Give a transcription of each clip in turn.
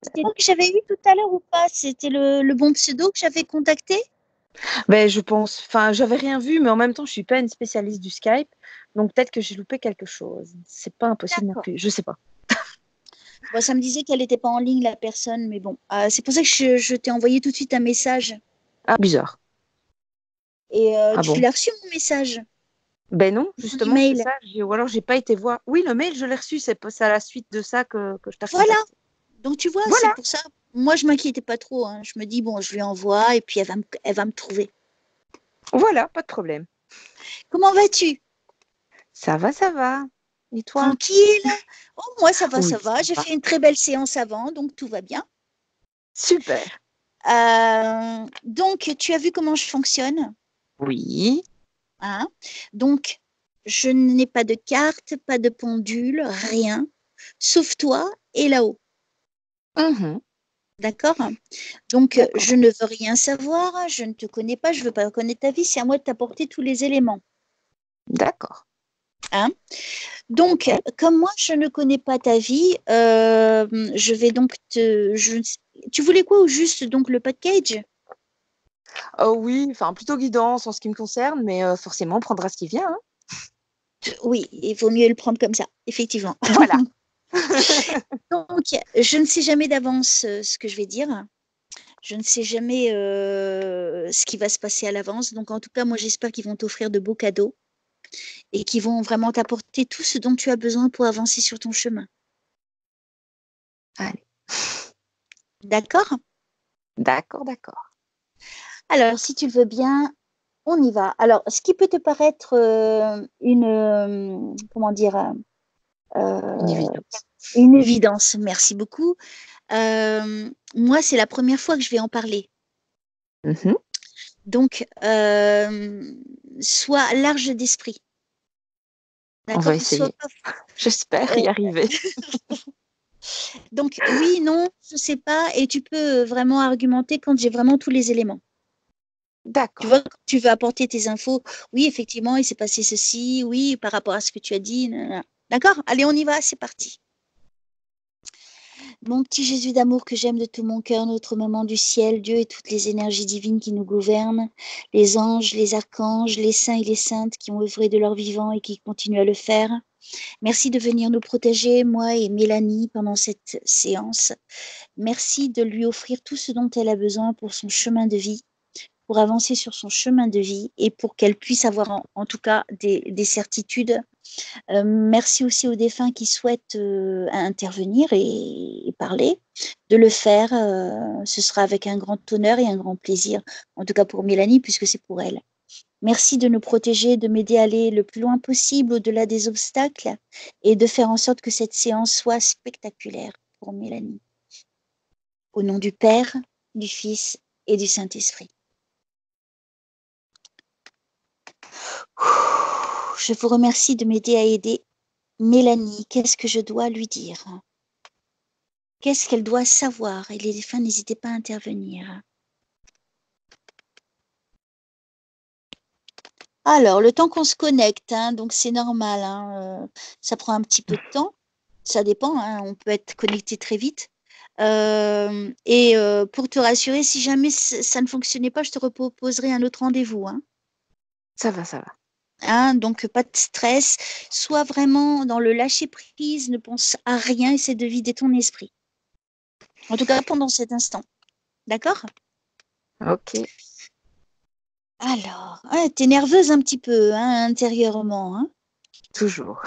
C'était toi que j'avais eu tout à l'heure ou pas? C'était le bon pseudo que j'avais contacté? Ben, je pense, enfin, j'avais rien vu, mais en même temps, je suis pas une spécialiste du Skype, donc peut-être que j'ai loupé quelque chose. C'est pas impossible non D'accord. plus, je sais pas. Bon, ça me disait qu'elle n'était pas en ligne, la personne, mais bon. C'est pour ça que je t'ai envoyé tout de suite un message. Ah, bizarre. Et Ah tu bon? l'as reçu, mon message? Ben non, Mon justement, c'est email. ça. Ou alors, j'ai pas été voir. Oui, le mail, je l'ai reçu. C'est à la suite de ça que je t'ai Voilà. recontacté. Donc, tu vois, c'est Voilà, pour ça. Moi, je m'inquiétais pas trop, hein. Je me dis, bon, je lui envoie et puis elle va me trouver. voilà, pas de problème. Comment vas-tu? Ça va, ça va. Et toi? Tranquille? Oh, moi, ça va, ça Oui, va. ça J'ai va. fait une très belle séance avant, donc tout va bien. Super. Donc, tu as vu comment je fonctionne, Oui. hein? Donc, je n'ai pas de carte, pas de pendule, rien, sauf toi et là-haut. Mhm. D'accord? Donc, D'accord. je ne veux rien savoir, je ne te connais pas, je ne veux pas connaître ta vie, c'est à moi de t'apporter tous les éléments. D'accord. Hein? Donc, Ok. comme moi, je ne connais pas ta vie, je vais donc tu voulais quoi au juste, donc le package? Oh oui, enfin, plutôt guidance en ce qui me concerne, mais forcément, on prendra ce qui vient, hein. Oui, il vaut mieux le prendre comme ça, effectivement. Voilà. Donc, je ne sais jamais d'avance ce que je vais dire. Je ne sais jamais ce qui va se passer à l'avance. Donc, en tout cas, moi, j'espère qu'ils vont t'offrir de beaux cadeaux et qu'ils vont vraiment t'apporter tout ce dont tu as besoin pour avancer sur ton chemin. Allez. D'accord? D'accord, d'accord. Alors, si tu le veux bien, on y va. Alors, ce qui peut te paraître comment dire, Une euh, évidence. une évidence, merci beaucoup. Moi, c'est la première fois que je vais en parler. Mhm. Donc, sois large d'esprit. On va D'accord? Sois essayer. pas. J'espère euh, y arriver. donc, oui, non, je sais pas, et tu peux vraiment argumenter quand j'ai vraiment tous les éléments. Tu D'accord. vois, quand tu veux apporter tes infos, oui, effectivement, il s'est passé ceci, oui, par rapport à ce que tu as dit. Nanana. D'accord? Allez, on y va, c'est parti. Mon petit Jésus d'amour que j'aime de tout mon cœur, notre maman du ciel, Dieu et toutes les énergies divines qui nous gouvernent, les anges, les archanges, les saints et les saintes qui ont œuvré de leur vivant et qui continuent à le faire. Merci de venir nous protéger, moi et Mélanie, pendant cette séance. Merci de lui offrir tout ce dont elle a besoin pour son chemin de vie, pour avancer sur son chemin de vie et pour qu'elle puisse avoir en tout cas des certitudes. Merci aussi aux défunts qui souhaitent intervenir et parler, de le faire. Ce sera avec un grand honneur et un grand plaisir, en tout cas pour Mélanie, puisque c'est pour elle. Merci de nous protéger, de m'aider à aller le plus loin possible au-delà des obstacles et de faire en sorte que cette séance soit spectaculaire pour Mélanie. Au nom du Père, du Fils et du Saint-Esprit. Je vous remercie de m'aider à aider Mélanie. Qu'est-ce que je dois lui dire? Qu'est-ce qu'elle doit savoir? Et les défunts, n'hésitez pas à intervenir. Alors, le temps qu'on se connecte, hein, donc c'est normal, hein, ça prend un petit peu de temps. Ça dépend, hein, on peut être connecté très vite. Et pour te rassurer, si jamais ça ne fonctionnait pas, je te reproposerai un autre rendez-vous. Hein. Ça va, ça va. Hein, donc, pas de stress. Sois vraiment dans le lâcher-prise, ne pense à rien, essaie de vider ton esprit. En tout cas, pendant cet instant. D'accord? Ok. Alors, ouais, t'es nerveuse un petit peu hein, intérieurement. Hein. Toujours.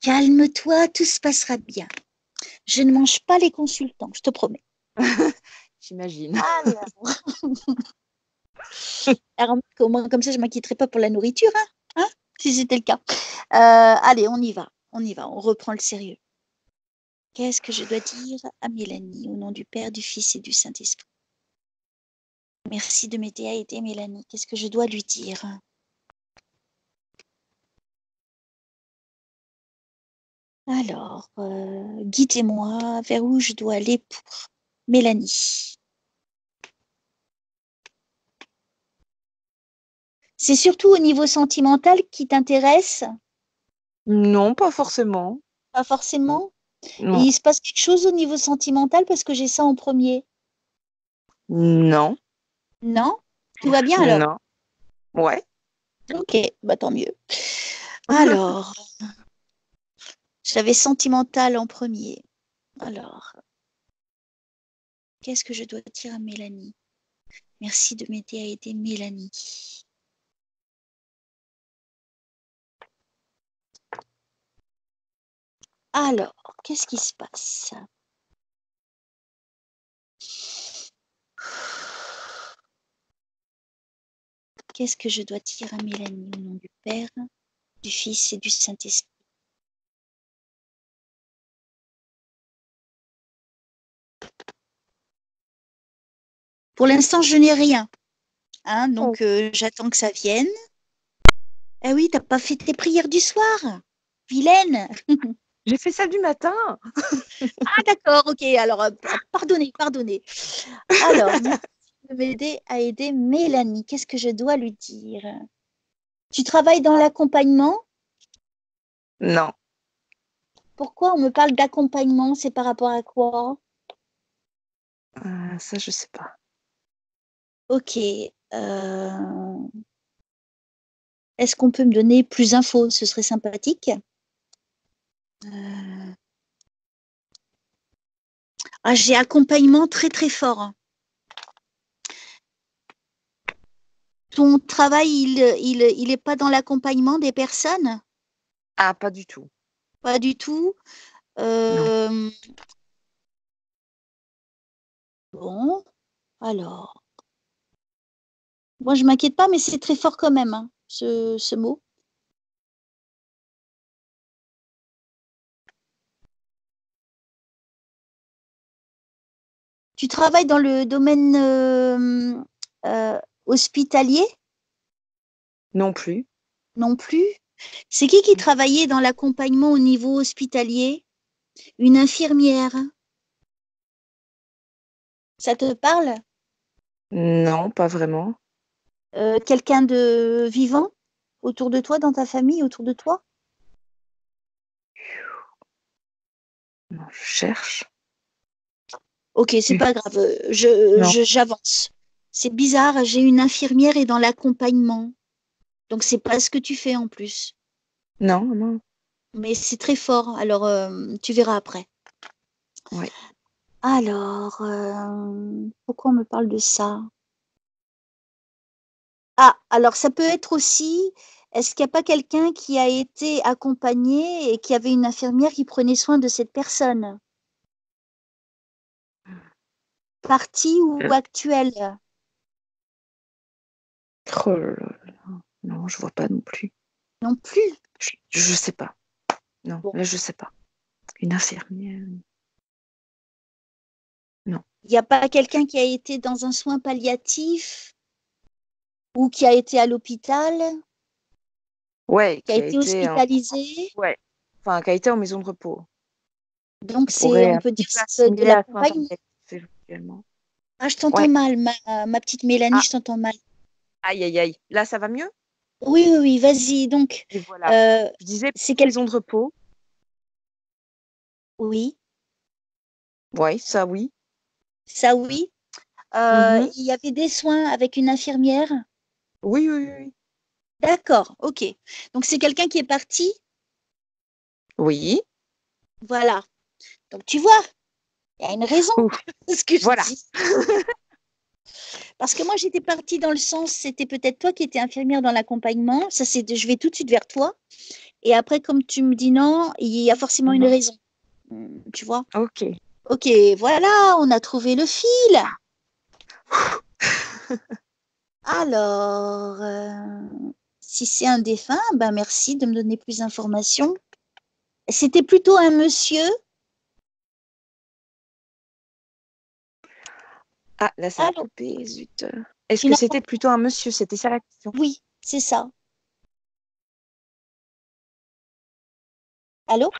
Calme-toi, tout se passera bien. Je ne mange pas les consultants, je te promets. J'imagine. Alors, alors, au moins, comme ça, je ne m'inquiéterai pas pour la nourriture, hein, si c'était le cas. Allez, on y va, on reprend le sérieux. Qu'est-ce que je dois dire à Mélanie au nom du Père, du Fils et du Saint-Esprit? Merci de m'aider à aider Mélanie. Qu'est-ce que je dois lui dire? Alors, guidez-moi vers où je dois aller pour Mélanie. C'est surtout au niveau sentimental qui t'intéresse? Non, pas forcément. Pas forcément? Et Non. il se passe quelque chose au niveau sentimental parce que j'ai ça en premier. Non. Non? Tout va bien alors? Non. Ouais. Ok, bah tant mieux. Alors, j'avais sentimental en premier. Alors, qu'est-ce que je dois dire à Mélanie? Merci de m'aider à aider Mélanie. Alors, qu'est-ce qui se passe? Qu'est-ce que je dois dire à Mélanie au nom du Père, du Fils et du Saint-Esprit? Pour l'instant, je n'ai rien. Hein, donc, j'attends que ça vienne. Ah oui, t'as pas fait tes prières du soir, vilaine. J'ai fait ça du matin. Ah d'accord, ok. Alors, pardonnez, pardonnez. Alors, merci de m'aider à aider Mélanie. Qu'est-ce que je dois lui dire? Tu travailles dans l'accompagnement? Non. Pourquoi on me parle d'accompagnement? C'est par rapport à quoi? Ça, je sais pas. Ok. Est-ce qu'on peut me donner plus d'infos? Ce serait sympathique. Ah, j'ai accompagnement très très fort. Ton travail, il est pas dans l'accompagnement des personnes? Ah, pas du tout. Pas du tout. Non. Bon, alors. Moi, je m'inquiète pas, mais c'est très fort quand même, hein, ce mot. Tu travailles dans le domaine hospitalier? Non plus. Non plus. C'est qui travaillait dans l'accompagnement au niveau hospitalier? Une infirmière. Ça te parle? Non, pas vraiment. Quelqu'un de vivant autour de toi, dans ta famille, autour de toi? Non, je cherche. Ok, c'est pas grave. Non. J'avance. C'est bizarre, j'ai une infirmière et dans l'accompagnement. Donc, c'est pas ce que tu fais en plus. Non, non. Mais c'est très fort. Alors, tu verras après. Ouais. Alors, pourquoi on me parle de ça? Ah, alors ça peut être aussi, est-ce qu'il n'y a pas quelqu'un qui a été accompagné et qui avait une infirmière qui prenait soin de cette personne? Partie ou Euh, actuelle? Oh là là. Non, je vois pas non plus. Non plus. Je sais pas. Non, Bon, là, je sais pas. Une infirmière. Non. il n'y a pas quelqu'un qui a été dans un soin palliatif ou qui a été à l'hôpital, Ouais, qui a qui a été été en... hospitalisé. Ouais. Enfin, qui a été en maison de repos. Donc, Qui pourrait on un peut petit dire peu c'est de assimiler à soins l'accompagnement. palliatifs éventuellement. Ah, je t'entends Ouais. mal, ma petite Mélanie, Ah, je t'entends mal. aïe, aïe, aïe. Là, ça va mieux? Oui, oui, oui, vas-y. Donc, Et voilà. euh, Je disais c'est quel... maison de repos. Oui, Ouais, ça, oui. ça oui. Mhm. Il y avait des soins avec une infirmière. Oui, oui, oui. D'accord, ok. Donc, c'est quelqu'un qui est parti. Oui. Voilà. Donc, tu vois, il y a une raison Oui. à ce que je Voilà. dis. Parce que moi, j'étais partie dans le sens, c'était peut-être toi qui étais infirmière dans l'accompagnement. Ça, c'est, je vais tout de suite vers toi. Et après, comme tu me dis non, il y a forcément une Mhm. raison. Tu vois? Ok. Ok, voilà, on a trouvé le fil. Alors, si c'est un défunt, ben merci de me donner plus d'informations. C'était plutôt un monsieur. Ah, là, ça a Allô, coupé, zut. Est-ce tu que n'entends c'était plutôt un monsieur? C'était ça la question. Oui, c'est ça. Allô?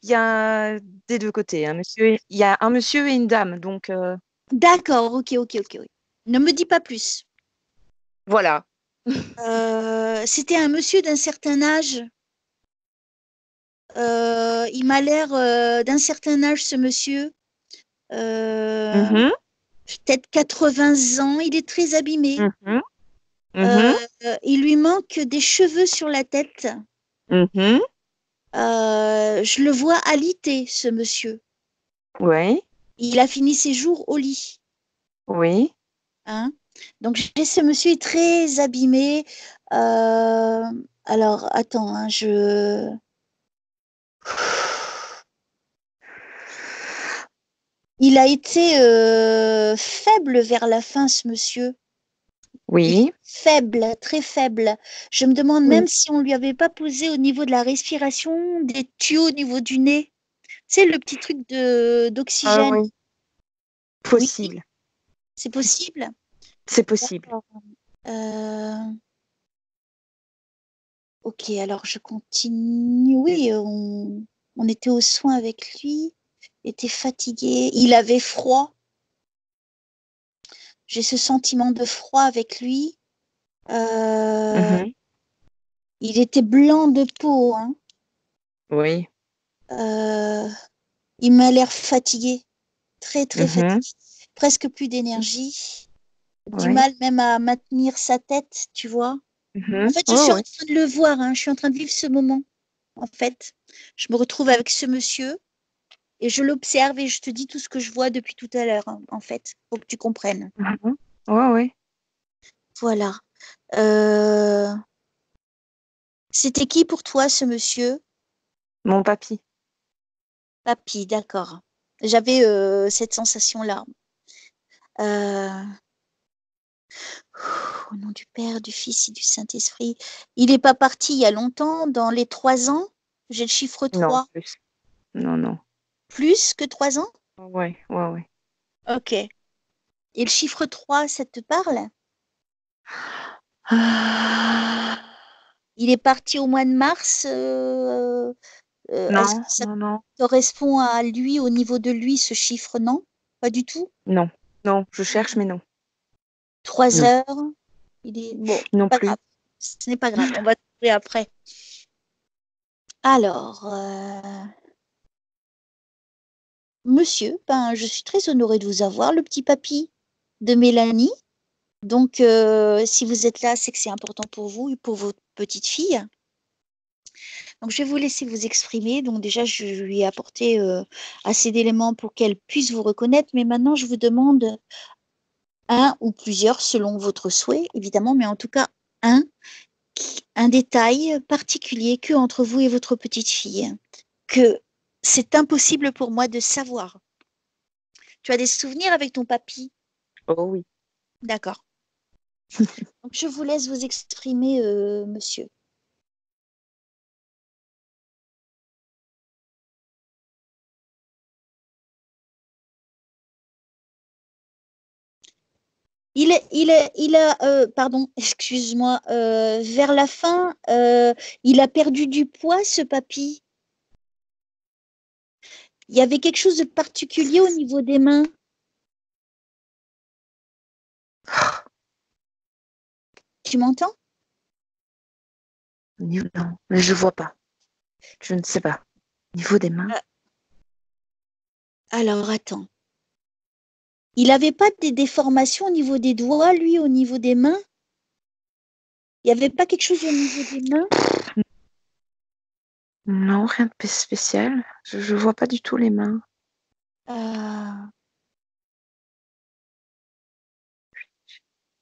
Il y a des deux côtés, un monsieur il y a un monsieur et une dame, donc D'accord, ok, ok, ok, oui. Ne me dis pas plus. voilà. C'était un monsieur d'un certain âge. Il m'a l'air d'un certain âge, ce monsieur. Euh, Mhm, Peut-être 80 ans. Il est très abîmé. mhm, Euh, mhm, il lui manque des cheveux sur la tête. mhm. Je le vois alité, ce monsieur. Oui, Il a fini ses jours au lit. oui. Hein. Donc, j'ai ce monsieur est très abîmé. Euh, alors, attends, hein, il a été faible vers la fin, ce monsieur. Il est Oui, faible, très faible. Je me demande même oui. si on lui avait pas posé au niveau de la respiration des tuyaux au niveau du nez. C'est le petit truc de Ah d'oxygène. oui, Oui, possible. c'est possible. C'est possible. D'accord. Euh, ok, alors je continue. Oui, on était aux soins avec lui. Il était fatigué. Il avait froid. J'ai ce sentiment de froid avec lui. Euh, Mhm. il était blanc de peau, hein. Oui. Euh, il m'a l'air fatigué, très très Mhm. fatigué, presque plus d'énergie, du Oui. mal même à maintenir sa tête, tu vois. En Mhm. fait, je Oui, suis en oui. train de le voir, hein, je suis en train de vivre ce moment. En fait, je me retrouve avec ce monsieur et je l'observe et je te dis tout ce que je vois depuis tout à l'heure, hein, en fait, pour que tu comprennes. Mhm. Oui, oui. Voilà. C'était qui pour toi, ce monsieur? Mon papy. Papy, d'accord. J'avais cette sensation-là. Euh, Au nom du Père, du Fils et du Saint-Esprit. Il n'est pas parti il y a longtemps, dans les 3 ans. J'ai le chiffre Non, 3. plus. Non, non. Plus que 3 ans? Oui, oui, oui. Ok. Et le chiffre 3, ça te parle? Ah. Il est parti au mois de mars. Est-ce Non, que ça non, non. correspond à lui, au niveau de lui, ce chiffre? Non, pas du tout. Non. Non, je cherche, mais non. 3 Non. heures. Il est bon, Non pas grave. plus. Ce n'est pas grave. On va trouver après. Alors, monsieur, ben, je suis très honorée de vous avoir, le petit papy de Mélanie. Donc, si vous êtes là, c'est que c'est important pour vous et pour votre petite fille. Donc, je vais vous laisser vous exprimer. Donc, déjà, je lui ai apporté assez d'éléments pour qu'elle puisse vous reconnaître. Mais maintenant, je vous demande un ou plusieurs, selon votre souhait, évidemment, mais en tout cas, un, un détail particulier que entre vous et votre petite fille, que c'est impossible pour moi de savoir. Tu as des souvenirs avec ton papy? Oh oui. D'accord. Donc, je vous laisse vous exprimer, monsieur. Pardon, excuse-moi, vers la fin, il a perdu du poids, ce papy. Il y avait quelque chose de particulier au niveau des mains. Tu m'entends? Non, mais je vois pas. Je ne sais pas. Niveau des mains? Euh, Alors, attends. Il n'avait pas des déformations au niveau des doigts, lui, au niveau des mains? Il n'y avait pas quelque chose au niveau des mains? Non, rien de spécial. Je vois pas du tout les mains. Euh,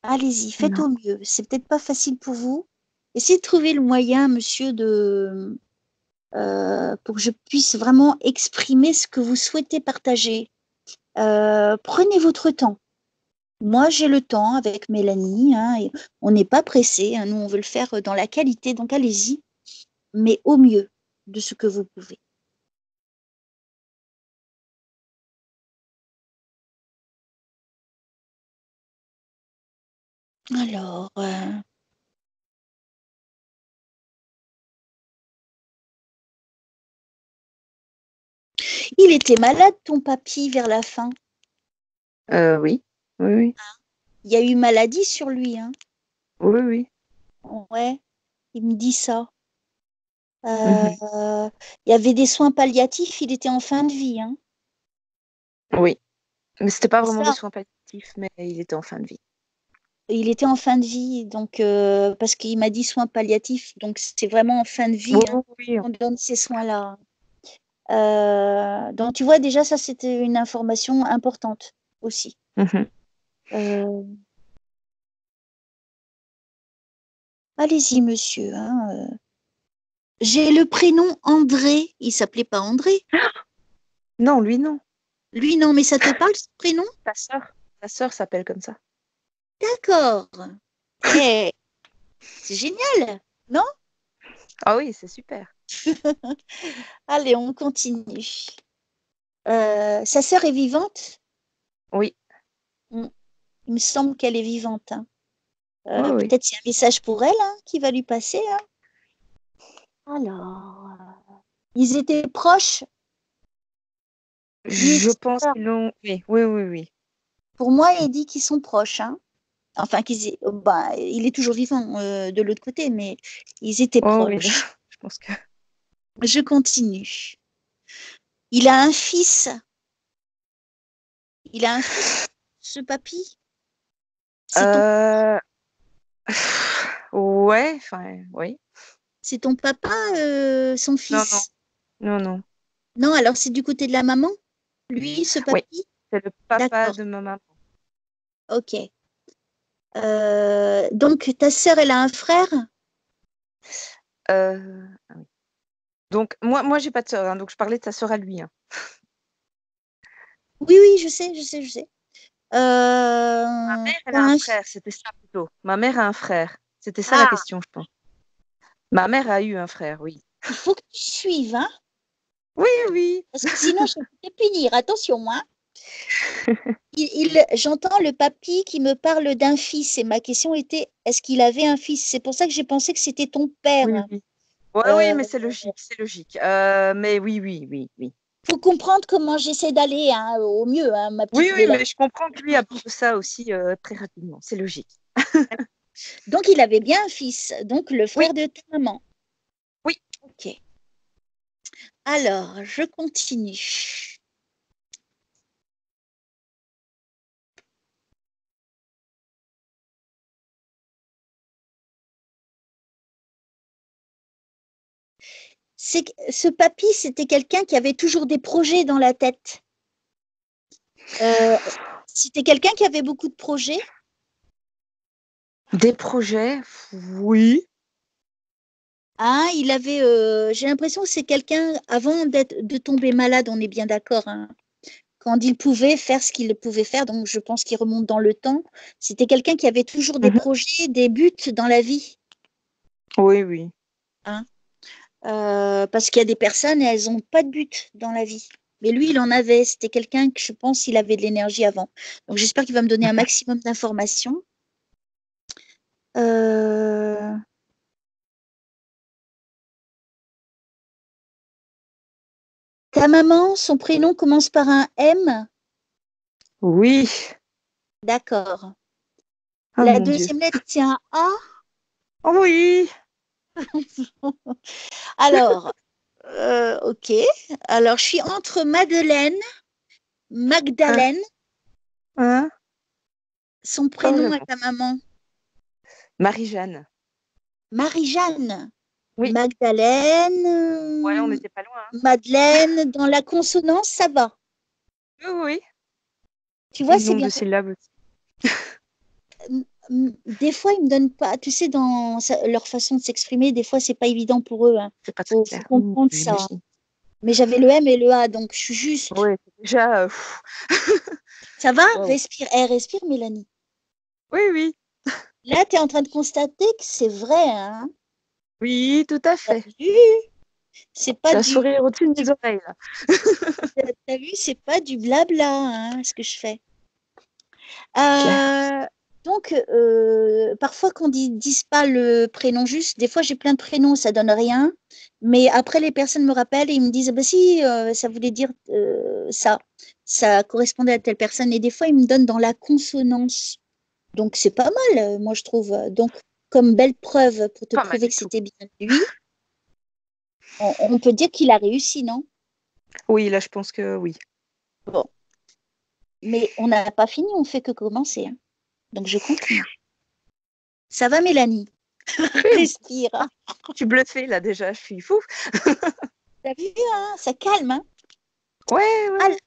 Allez-y, faites Non. au mieux. C'est peut-être pas facile pour vous. Essayez de trouver le moyen, monsieur, pour que je puisse vraiment exprimer ce que vous souhaitez partager. Prenez votre temps. Moi, j'ai le temps avec Mélanie, hein, et on n'est pas pressé, hein, nous, on veut le faire dans la qualité, donc allez-y, mais au mieux de ce que vous pouvez. Alors, il était malade, ton papy, vers la fin. Oui. Oui, oui. Il y a eu maladie sur lui, hein. Oui, oui. Ouais, il me dit ça. Mhm. Il y avait des soins palliatifs, il était en fin de vie, hein. Oui, mais c'était pas C'est vraiment des ça. soins palliatifs, mais il était en fin de vie. Il était en fin de vie, donc parce qu'il m'a dit soins palliatifs, donc c'est vraiment en fin de Oui, vie, hein, oui, qu'on donne ces soins-là. Donc tu vois, déjà, ça, c'était une information importante aussi. mhm. Euh, Allez-y, monsieur, hein. J'ai le prénom André. Il s'appelait pas André. Non, lui, non. Lui, non, mais ça te parle, ce prénom? Ta sœur s'appelle comme ça. D'accord. Eh, c'est génial, non? Ah oui, c'est super. Allez, on continue. Sa sœur est vivante? Oui, Mm. Il me semble qu'elle est vivante, hein. oui, oui. Peut-être c'est un message pour elle, hein, qui va lui passer, hein. Alors, ils étaient proches, lui et Je sa pense sœur. qu'ils l'ont. Oui, oui, oui, oui. Pour moi, il dit qu'ils sont proches, hein. Enfin, bah, il est toujours vivant de l'autre côté, mais ils étaient Oh oui, proches. je pense que. Je continue. Il a un fils. Il a un fils, ce papy. C'est ton, Euh... Ouais, enfin, oui. c'est ton papa, son Non, non, fils. non, non. Non, alors c'est du côté de la maman, lui, ce Oui, papy. c'est le papa D'accord, de ma maman. ok. Donc ta sœur, elle a un frère? Ah oui. Donc, moi j'ai pas de sœur, hein, donc je parlais de sa sœur à lui, hein. Oui, oui, je sais, je sais, je sais. Ma mère, elle T'as a un un frère, c'était ça plutôt. Ma mère a un frère. C'était ça la Ah, question, je pense. Ma mère a eu un frère, oui. il faut que tu suives, hein, Oui, oui. parce que sinon je vais te punir. Attention, hein. J'entends le papy qui me parle d'un fils et ma question était, est-ce qu'il avait un fils? C'est pour ça que j'ai pensé que c'était ton père. Oui, oui. Ouais, oui, Euh, mais c'est logique, c'est logique. Mais oui, oui, oui, oui. Faut comprendre comment j'essaie d'aller, hein, au mieux, hein, ma Oui, petite oui, Mélanie. mais je comprends que lui a appris ça aussi très rapidement. C'est logique. Donc il avait bien un fils, donc le Oui, frère de ta maman. oui. Ok. Alors, je continue. Ce papy, c'était quelqu'un qui avait toujours des projets dans la tête. Euh, C'était quelqu'un qui avait beaucoup de projets. Des projets, oui. Hein, j'ai l'impression que c'est quelqu'un, avant de tomber malade, on est bien d'accord, hein, quand il pouvait faire ce qu'il pouvait faire, donc je pense qu'il remonte dans le temps, c'était quelqu'un qui avait toujours des Mhm. projets, des buts dans la vie, Oui, oui. hein. Parce qu'il y a des personnes, elles n'ont pas de but dans la vie. Mais lui, il en avait. C'était quelqu'un que je pense il avait de l'énergie avant. Donc j'espère qu'il va me donner un maximum d'informations. Euh, Ta maman, son prénom commence par un M. Oui. D'accord. Oh La mon Dieu. deuxième lettre, c'est un A. Oh oui. Alors, ok. Alors, je suis entre Madeleine, Hein? Magdalène, Hein? son Oh, prénom à ta maman, Marie-Jeanne. Marie-Jeanne, Oui. Magdalène, Ouais, on n'était pas loin, hein. Madeleine, dans la consonance, ça va. Oui, oui. Tu Et vois, le c'est nombre bien. de syllabes aussi. Des fois, ils me donnent pas, tu sais, leur façon de s'exprimer, des fois, c'est pas évident pour eux, hein. C'est pas très Faut clair. comprendre ça. J'imagine. Mais j'avais le M et le A, donc je suis juste. Oui, déjà. Ça va? Waouh. Respire. Respire, Mélanie. Oui, oui. Là, tu es en train de constater que c'est vrai, hein? Oui, tout à T'as fait. vu? C'est pas J'ai un du, sourire au-dessus de mes oreilles, là. t'as vu, c'est pas du blabla, hein, ce que je fais. Claire. Donc, parfois, quand ils disent pas le prénom juste, des fois, j'ai plein de prénoms, ça donne rien. Mais après, les personnes me rappellent et ils me disent, ah bah si, ça voulait dire ça. Ça correspondait à telle personne. Et des fois, ils me donnent dans la consonance. Donc, c'est pas mal, moi, je trouve. Donc, comme belle preuve pour te Pas mal prouver du que tout. c'était bien lui, On peut dire qu'il a réussi, non? Oui, là, je pense que oui. Bon, mais on n'a pas fini, on fait que commencer, hein. Donc je continue. Ça va, Mélanie? Oui, Respire, hein. je suis bluffée, là, déjà, je suis fou. T'as vu, hein? Ça calme, hein? Ouais, ouais, Al- ouais.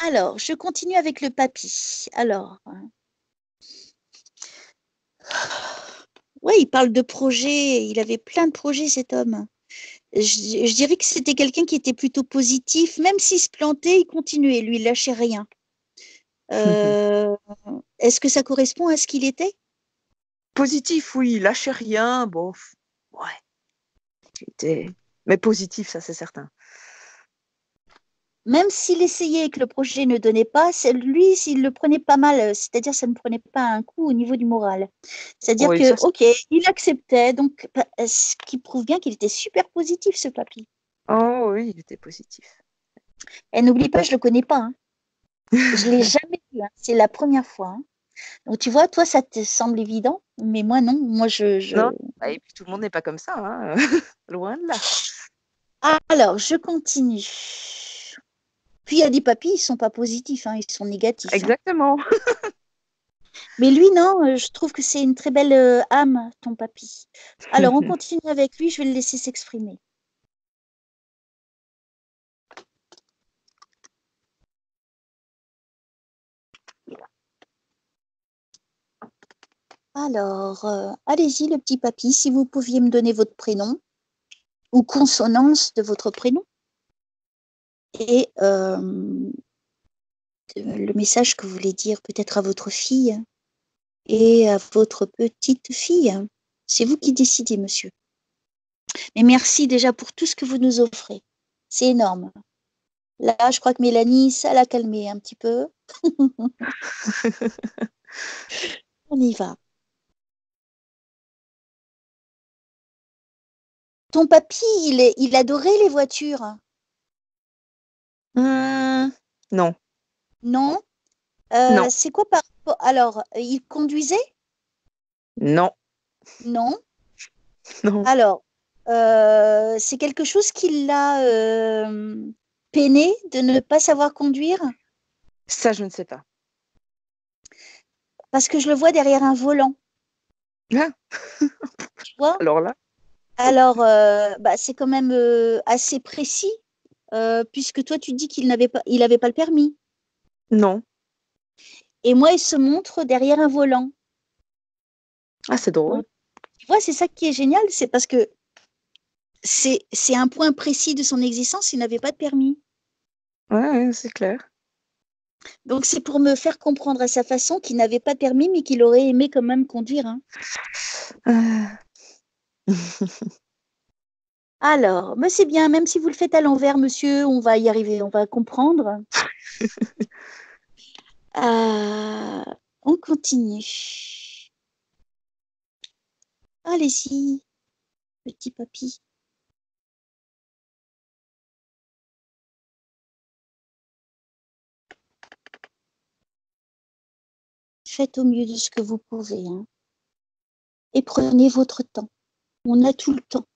Alors, je continue avec le papy. Alors, ouais, il parle de projets. Il avait plein de projets, cet homme. Je dirais que c'était quelqu'un qui était plutôt positif. Même s'il se plantait, il continuait. Lui, il lâchait rien. Euh, Est-ce que ça correspond à ce qu'il était? Positif, oui, lâchez rien, bof. Ouais, j'étais... Mais positif, ça, c'est certain. Même s'il essayait et que le projet ne donnait pas, lui, s'il le prenait pas mal, c'est-à-dire ça ne prenait pas un coup au niveau du moral. C'est-à-dire Oui, que, ça, ok, il acceptait, donc ce qui prouve bien qu'il était super positif, ce papy. oh oui, il était positif. Et n'oublie pas, Mais- je le connais pas, hein. Je l'ai jamais vu, hein. C'est la première fois, hein. Donc tu vois, toi, ça te semble évident, mais moi non. Moi, Non, et puis tout le monde n'est pas comme ça, hein. Loin de là. Alors, je continue. Puis il y a des papys, ils sont pas positifs, hein, ils sont négatifs, hein. Exactement. Mais lui, non, je trouve que c'est une très belle âme, ton papy. Alors, on continue avec lui, je vais le laisser s'exprimer. Alors, allez-y, le petit papy, si vous pouviez me donner votre prénom ou consonance de votre prénom et le message que vous voulez dire peut-être à votre fille et à votre petite fille. C'est vous qui décidez, monsieur. Mais merci déjà pour tout ce que vous nous offrez. C'est énorme. Là, je crois que Mélanie, ça l'a calmée un petit peu. On y va. Ton papy, il adorait les voitures, Non, non? non, C'est quoi par rapport... Alors, il conduisait? non, Non. non. Alors, c'est quelque chose qui l'a peiné de ne pas savoir conduire? Ça, je ne sais pas. Parce que je le vois derrière un volant, Ah, tu vois? alors là, Alors, bah, c'est quand même assez précis, puisque toi, tu dis il avait pas le permis. non. Et moi, il se montre derrière un volant. Ah, c'est drôle. Donc, tu vois, c'est ça qui est génial, c'est parce que c'est un point précis de son existence, il n'avait pas de permis. Ouais, ouais, c'est clair. Donc, c'est pour me faire comprendre à sa façon qu'il n'avait pas de permis, mais qu'il aurait aimé quand même conduire, hein. Ah. Alors, mais c'est bien, même si vous le faites à l'envers, monsieur, on va y arriver, on va comprendre. Euh, on continue. Allez-y, petit papy. Faites au mieux de ce que vous pouvez, hein. Et prenez votre temps. On a tout le temps.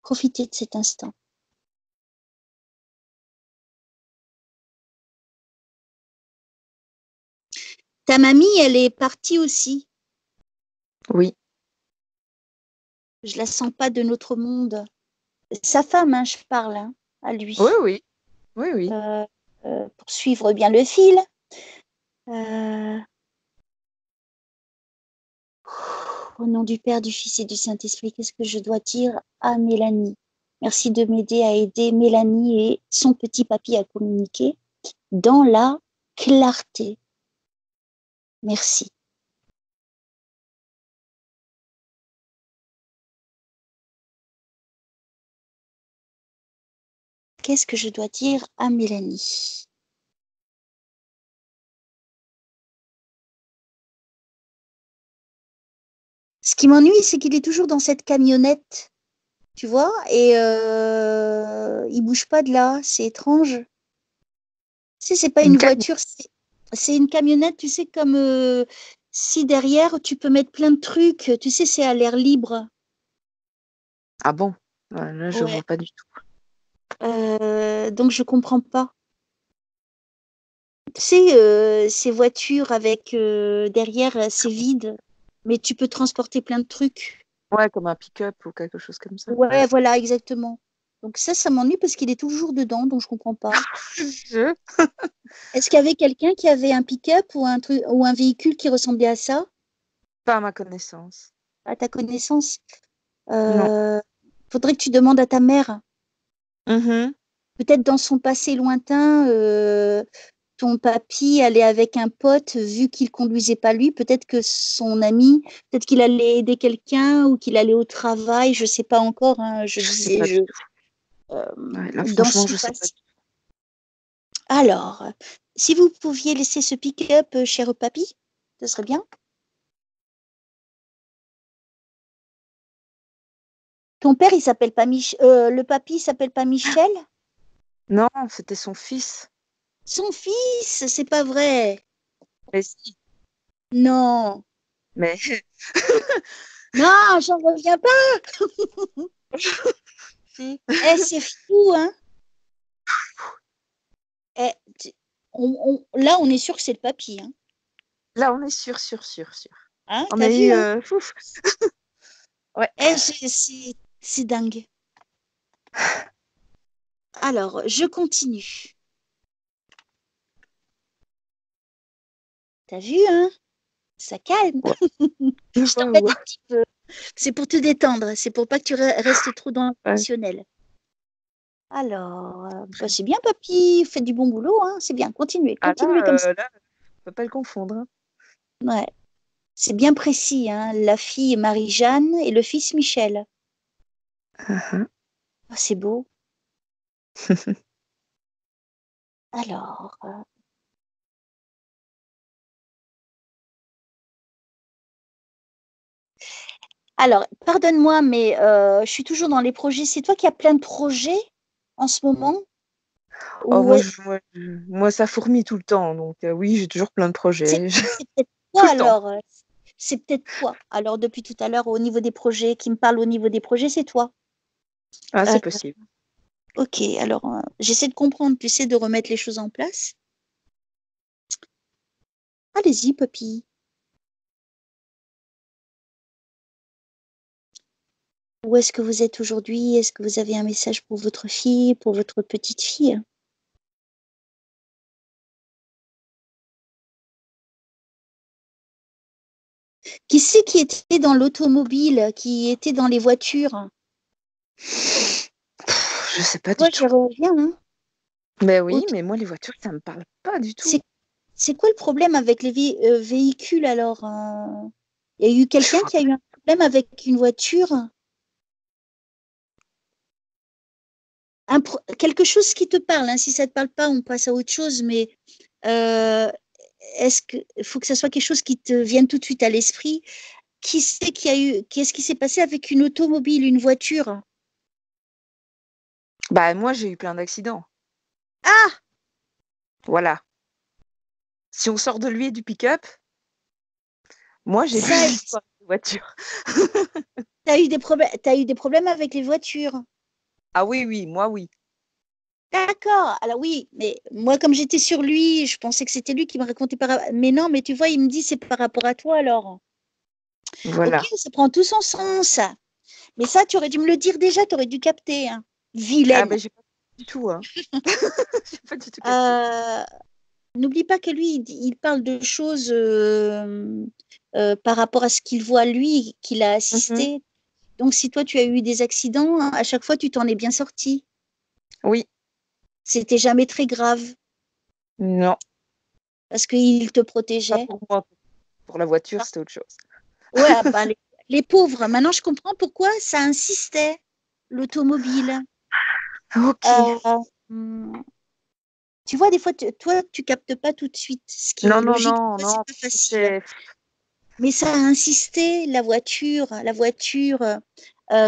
Profitez de cet instant. Ta mamie, elle est partie aussi. Oui, Je la sens pas de notre monde. Sa femme, hein, je parle, hein, à oui, lui. oui, oui, oui. Euh, pour suivre bien le fil. Euh, Au nom du Père, du Fils et du Saint-Esprit, qu'est-ce que je dois dire à Mélanie? Merci de m'aider à aider Mélanie et son petit papy à communiquer dans la clarté. Merci. Qu'est-ce que je dois dire à Mélanie? Ce qui m'ennuie, c'est qu'il est toujours dans cette camionnette, tu vois, et il bouge pas de là. C'est étrange. Tu sais, c'est pas Une une canne. voiture, c'est une camionnette, tu sais, comme si derrière tu peux mettre plein de trucs, tu sais, c'est à l'air libre. Ah bon? Ouais, là, je Ouais. vois pas du tout. Donc je comprends pas. Tu sais, ces voitures avec derrière, c'est vide, mais tu peux transporter plein de trucs. Ouais, comme un pick-up ou quelque chose comme ça. Ouais, voilà, exactement. Donc ça m'ennuie parce qu'il est toujours dedans, donc je comprends pas. Je... Est-ce qu'il y avait quelqu'un qui avait un pick-up ou un truc ou un véhicule qui ressemblait à ça, Pas à ma connaissance. à ta connaissance? Non. Euh, Faudrait que tu demandes à ta mère. Mhm. Peut-être dans son passé lointain, ton papy allait avec un pote, vu qu'il conduisait pas lui, peut-être que son ami, peut-être qu'il allait aider quelqu'un ou qu'il allait au travail, je sais pas encore, hein, je Je sais disais, pas du tout. euh, Ouais, là, dans franchement, son je sais pas passé. du tout. Alors, si vous pouviez laisser ce pick-up, cher papy, ce serait bien. Ton père, il s'appelle pas le papy, il s'appelle pas Michel? Non, c'était son fils. Son fils, c'est pas vrai. Mais si. Non, Mais non, j'en reviens pas. si. Eh, c'est fou, hein. Eh, là, on est sûr que c'est le papy, hein. Là, on est sûr. Hein, On t'as a vu, eu... hein? Fouf. Ouais. Eh, c'est dingue. Alors, je continue. T'as vu, hein? Ça calme. Ouais. Je Ouais, t'embête ouais. un petit peu. C'est pour te détendre. C'est pour pas que tu restes trop dans Ouais. l'émotionnel. Alors, bah, c'est bien, papy. Faites du bon boulot, hein. C'est bien. Continuez. Ah Continuez comme ça. là, on peut pas le confondre. Hein. Ouais. C'est bien précis, hein. La fille Marie-Jeanne et le fils Michel. Mhm. Ah, c'est beau. Alors, pardonne-moi, mais je suis toujours dans les projets. C'est toi qui as plein de projets en ce moment? Oh, Ou moi, ça fourmille tout le temps. Donc, oui, j'ai toujours plein de c'est projets. c'est peut-être Tout toi le temps. alors? C'est peut-être toi. Alors, depuis tout à l'heure, au niveau des projets, qui me parle au niveau des projets, c'est toi. Ah, Euh, c'est possible. ok, alors j'essaie de comprendre, tu sais, de remettre les choses en place. Allez-y, papy. Où est-ce que vous êtes aujourd'hui? Est-ce que vous avez un message pour votre fille, pour votre petite fille? Qui c'est qui était dans l'automobile, qui était dans les voitures? Je sais pas Toi, du j'y tout. reviens, hein. Mais oui, Auto- mais moi, les voitures, ça me parle pas du tout. C'est c'est quoi le problème avec les véhicules alors? Il y a eu Je quelqu'un vois qui a pas. eu un problème avec une voiture? Quelque chose qui te parle, hein. Si ça te parle pas, on passe à autre chose, mais euh, est-ce que faut que ça soit quelque chose qui te vienne tout de suite à l'esprit? Qu'est-ce qui s'est passé avec une automobile, une voiture? Bah, moi, j'ai eu plein d'accidents. Ah! Voilà. Si on sort de lui et du pick-up, moi, j'ai Ça, plus d'histoire de voiture. t'as eu des problèmes avec les voitures. Ah oui, oui, moi, oui. D'accord. Alors oui, mais moi, comme j'étais sur lui, je pensais que c'était lui qui me racontait mais non, mais tu vois, il me dit c'est par rapport à toi alors. Ok, Voilà. ça prend tout son sens. Mais ça, tu aurais dû me le dire déjà, tu aurais dû capter, hein. Ah Vilaine. ben, j'ai pas du tout, hein. J'ai pas du tout capté. Euh, N'oublie pas que lui, il parle de choses par rapport à ce qu'il voit lui, qu'il a Mhm. assisté. Donc, si toi, tu as eu des accidents, hein, à chaque fois, tu t'en es bien sorti. Oui. C'était jamais très grave Non, parce qu'il te pas protégeait. pour moi. Pour la voiture, Ah, c'était autre chose. ouais, ah ben, les pauvres. Maintenant, je comprends pourquoi ça insistait, l'automobile. Ok. Euh, hum, Tu vois, des fois, toi, tu captes pas tout de suite. Ce qui est Non, non, logique, non, toi, c'est non. pas facile. C'est... Mais ça a insisté, la voiture,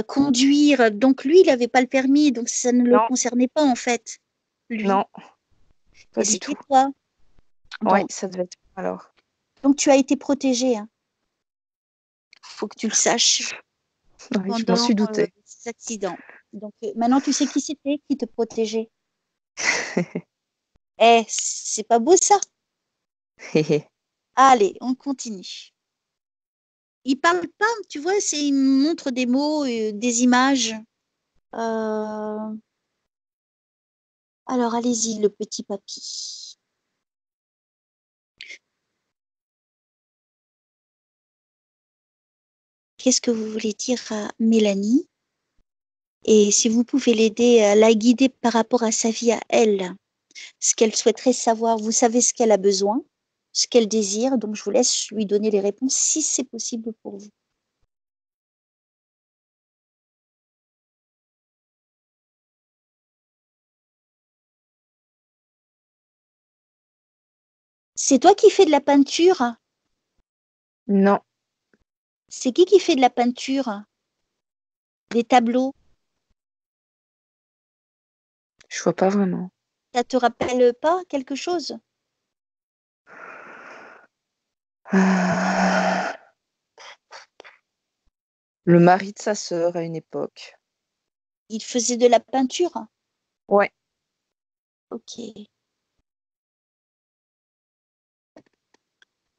conduire. Donc lui, il n'avait pas le permis, donc ça ne le Non, concernait pas en fait, lui. non, Et pas du c'était tout. toi. Ouais, Bon, ça devait être alors. donc tu as été protégé, hein. Faut que tu le saches Oui, je m'en pendant suis doutée. ces accidents. Donc maintenant, tu sais qui c'était qui te protégeait. C'est pas beau ça? Allez, on continue. Il parle pas, tu vois, il montre des mots, des images. Alors, allez-y, le petit papy. Qu'est-ce que vous voulez dire à Mélanie? Et si vous pouvez l'aider à la guider par rapport à sa vie à elle, ce qu'elle souhaiterait savoir, vous savez ce qu'elle a besoin, ce qu'elle désire, donc je vous laisse lui donner les réponses si c'est possible pour vous. C'est toi qui fais de la peinture? Non, C'est qui fait de la peinture? Des tableaux? je vois pas vraiment. Ça te rappelle pas quelque chose? Ah, le mari de sa sœur à une époque. Il faisait de la peinture? Ouais, Ok.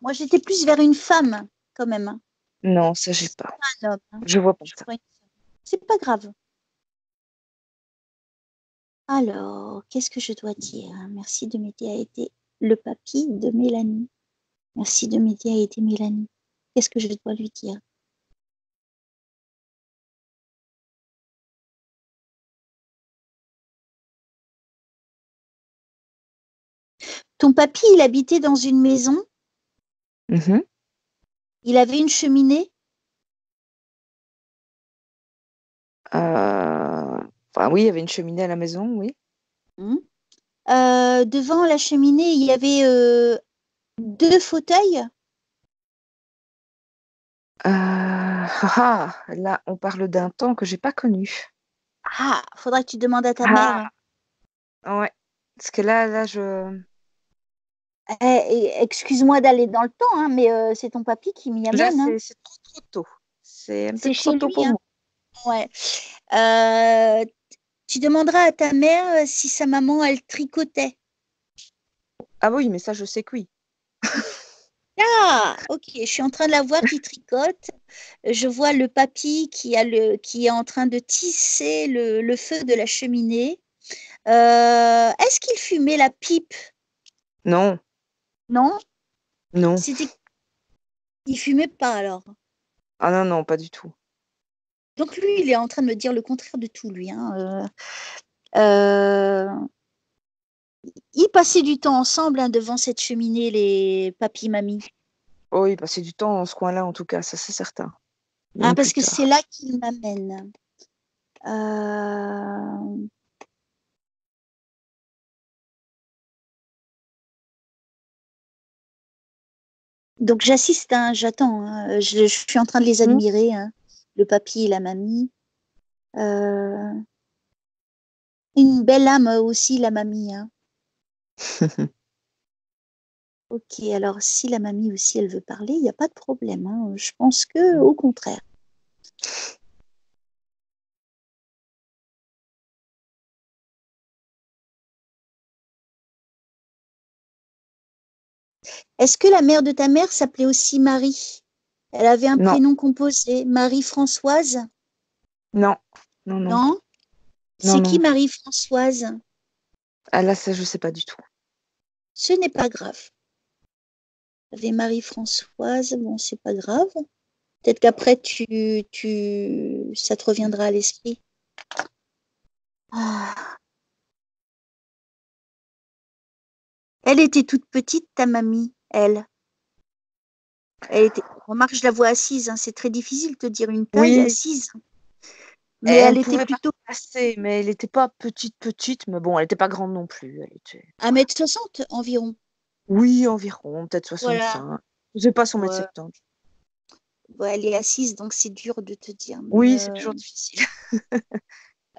Moi, j'étais plus vers une femme, quand même, hein. non, ça j'ai pas. Un homme, hein. Je vois pas Je ça. crois une femme. C'est pas grave. Alors, qu'est-ce que je dois dire? Merci de m'aider à aider le papy de Mélanie. Merci de m'aider à aider Mélanie. Qu'est-ce que je dois lui dire? Ton papy, il habitait dans une maison? Mhm. Il avait une cheminée? Enfin, oui, il y avait une cheminée à la maison, oui. Hmm. Devant la cheminée, il y avait 2 fauteuils? Là, on parle d'un temps que j'ai pas connu. Ah, faudra que tu demandes à ta Ah, mère. ouais. Parce que là, je. Excuse-moi d'aller dans le temps, hein, mais c'est ton papy qui m'y Là, amène, hein. c'est trop, trop tôt. C'est un peu C'est trop chez tôt lui, pour hein. moi. Ouais. Tu demanderas à ta mère si sa maman, elle tricotait. Ah oui, mais ça, je sais que oui. Ah, ok, je suis en train de la voir qui tricote. Je vois le papy qui est en train de tisser le feu de la cheminée. Est-ce qu'il fumait la pipe? Non, Non? non. C'était, il fumait pas alors. Ah non, non, pas du tout. Donc lui, il est en train de me dire le contraire de tout, lui, hein. Euh, Ils passaient du temps ensemble, hein, devant cette cheminée, les papy, mamie. Oh, oui, passer du temps dans ce coin-là, en tout cas, ça c'est certain. Ah, Même parce plus que c'est tard. là qu'il m'amène. Euh, Donc j'assiste, hein, j'attends, hein. Je suis en train de les Hmm. admirer, hein, le papy et la mamie. Euh, Une belle âme aussi, la mamie, hein. Ok, alors si la mamie aussi, elle veut parler, il n'y a pas de problème, hein. Je pense que au contraire. Est-ce que la mère de ta mère s'appelait aussi Marie? Elle avait un Non, prénom composé, Marie-Françoise? non, non, non, Non? non, C'est qui non. Marie-Françoise? Ah là, ça, je sais pas du tout. Ce n'est pas grave. Il y avait Marie-Françoise, bon, c'est pas grave. Peut-être qu'après, ça te reviendra à l'esprit. Ah. Elle était toute petite, ta mamie, elle. Remarque, je la vois assise, hein, c'est très difficile de te dire une taille Oui, assise. Mais elle elle était pouvait plutôt passer, mais elle n'était pas petite, petite, mais bon, elle n'était pas grande non plus. Elle était... 1,60 m environ. Oui, environ, peut-être Voilà. 65. Je sais pas son mètre Ouais. 70. Bon, elle est assise, donc c'est dur de te dire. Mais Oui, c'est toujours difficile. Puis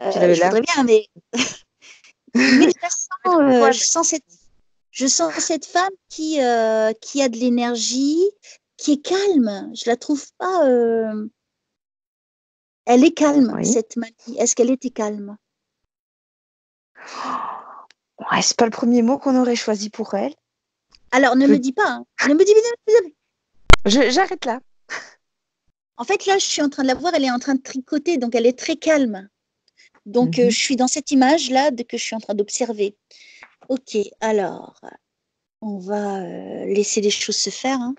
elle avait je l'air. voudrais bien, mais Mais trop poil. je sens cette femme qui a de l'énergie, qui est calme. Je la trouve pas. Elle est calme, Oui. cette mamie. Est-ce qu'elle était calme? Ouais, c'est pas le premier mot qu'on aurait choisi pour elle. Alors, ne me dis pas, hein. Ne me dis pas. J'arrête là. En fait, là, je suis en train de la voir, elle est en train de tricoter, donc elle est très calme. Donc, je suis dans cette image-là que je suis en train d'observer. Ok, alors, on va laisser les choses se faire. Hein.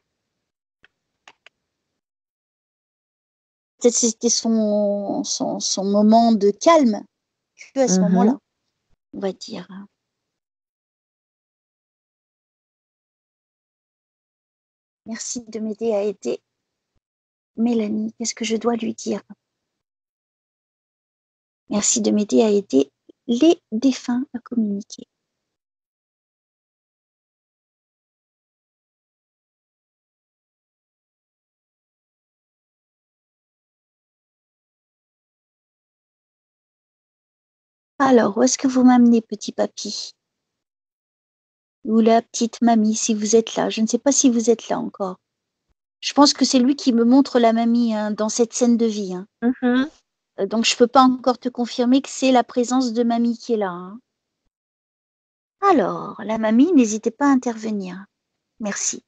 Peut-être que c'était son moment de calme que à ce moment-là, on va dire. Merci de m'aider à aider Mélanie. Qu'est-ce que je dois lui dire? Merci de m'aider à aider les défunts à communiquer. Alors, où est-ce que vous m'amenez, petit papy? Ou la petite mamie, si vous êtes là. Je ne sais pas si vous êtes là encore. Je pense que c'est lui qui me montre la mamie hein, dans cette scène de vie. Hein. Donc, je ne peux pas encore te confirmer que c'est la présence de mamie qui est là. Hein. Alors, la mamie, n'hésitez pas à intervenir. Merci.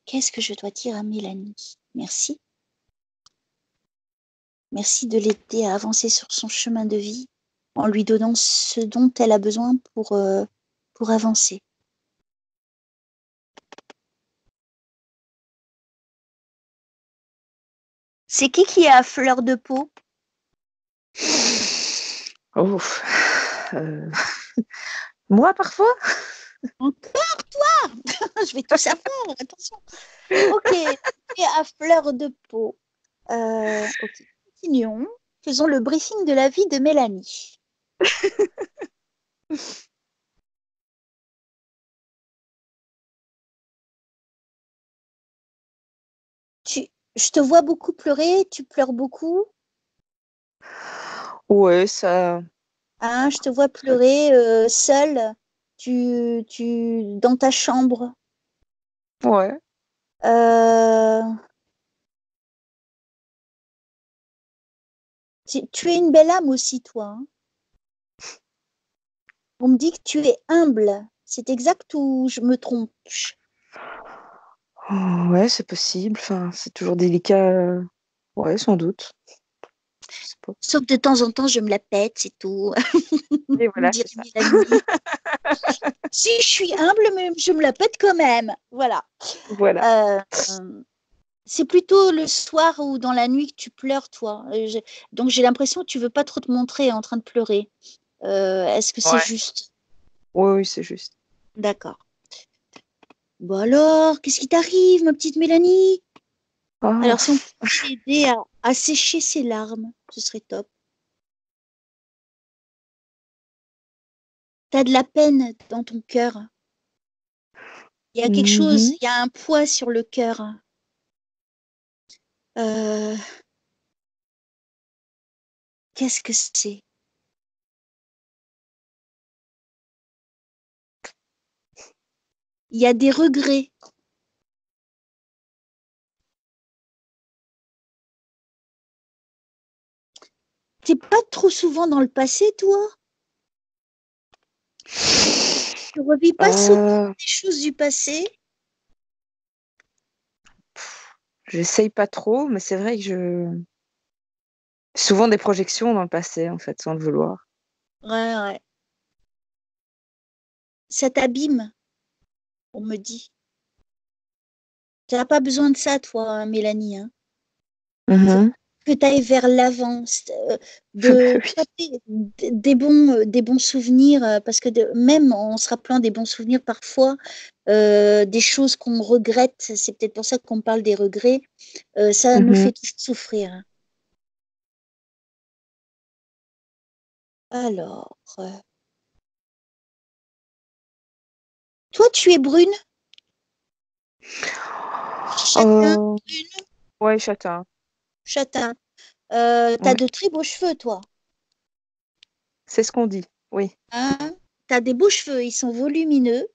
Qu'est-ce que je dois dire à Mélanie? Merci. Merci de l'aider à avancer sur son chemin de vie en lui donnant ce dont elle a besoin pour avancer. C'est qui est à fleur de peau? Oh. Moi, parfois? Encore toi? Je vais tout savoir, attention. Ok, et à fleur de peau. Ok, continuons. Faisons le briefing de la vie de Mélanie. Je te vois beaucoup pleurer, tu pleures beaucoup. Ouais, ça. Hein, je te vois pleurer seule, dans ta chambre. Ouais. Tu es une belle âme aussi, toi. Hein. On me dit que tu es humble. C'est exact ou je me trompe? Ouais, c'est possible. Enfin, c'est toujours délicat. Ouais, sans doute. Je sais pas. Sauf de temps en temps, je me la pète, c'est tout. Et Me voilà, c'est dirait ça. Mélanie. Si, je suis humble, mais je me la pète quand même. Voilà. Voilà. C'est plutôt le soir ou dans la nuit que tu pleures, toi. Donc j'ai l'impression que tu veux pas trop te montrer en train de pleurer. Est-ce que c'est Ouais. juste? Oui, oui, c'est juste. D'accord. Bon alors, qu'est-ce qui t'arrive, ma petite Mélanie? Oh. Alors si on pouvait l'aider à sécher ses larmes, ce serait top. T'as de la peine dans ton cœur. Il y a quelque chose, il y a un poids sur le cœur. Euh, Qu'est-ce que c'est? Il y a des regrets. T'es pas trop souvent dans le passé, toi? Tu revis pas souvent des choses du passé? J'essaye pas trop, mais c'est vrai que je. Souvent des projections dans le passé, en fait, sans le vouloir. Ouais, ouais. Ça t'abîme, on me dit. Tu n'as pas besoin de ça, toi, hein, Mélanie. Hein. Que tu ailles vers l'avant, de Oui. taper des bons souvenirs, parce que même en se rappelant des bons souvenirs, parfois, des choses qu'on regrette, c'est peut-être pour ça qu'on parle des regrets, ça nous fait toujours souffrir. Hein. Alors, toi, tu es brune? Châtain, brune, Ouais, châtain. châtain. Ouais. T'as de très beaux cheveux, toi. C'est ce qu'on dit. Oui. Hein? Tu as des beaux cheveux, ils sont volumineux.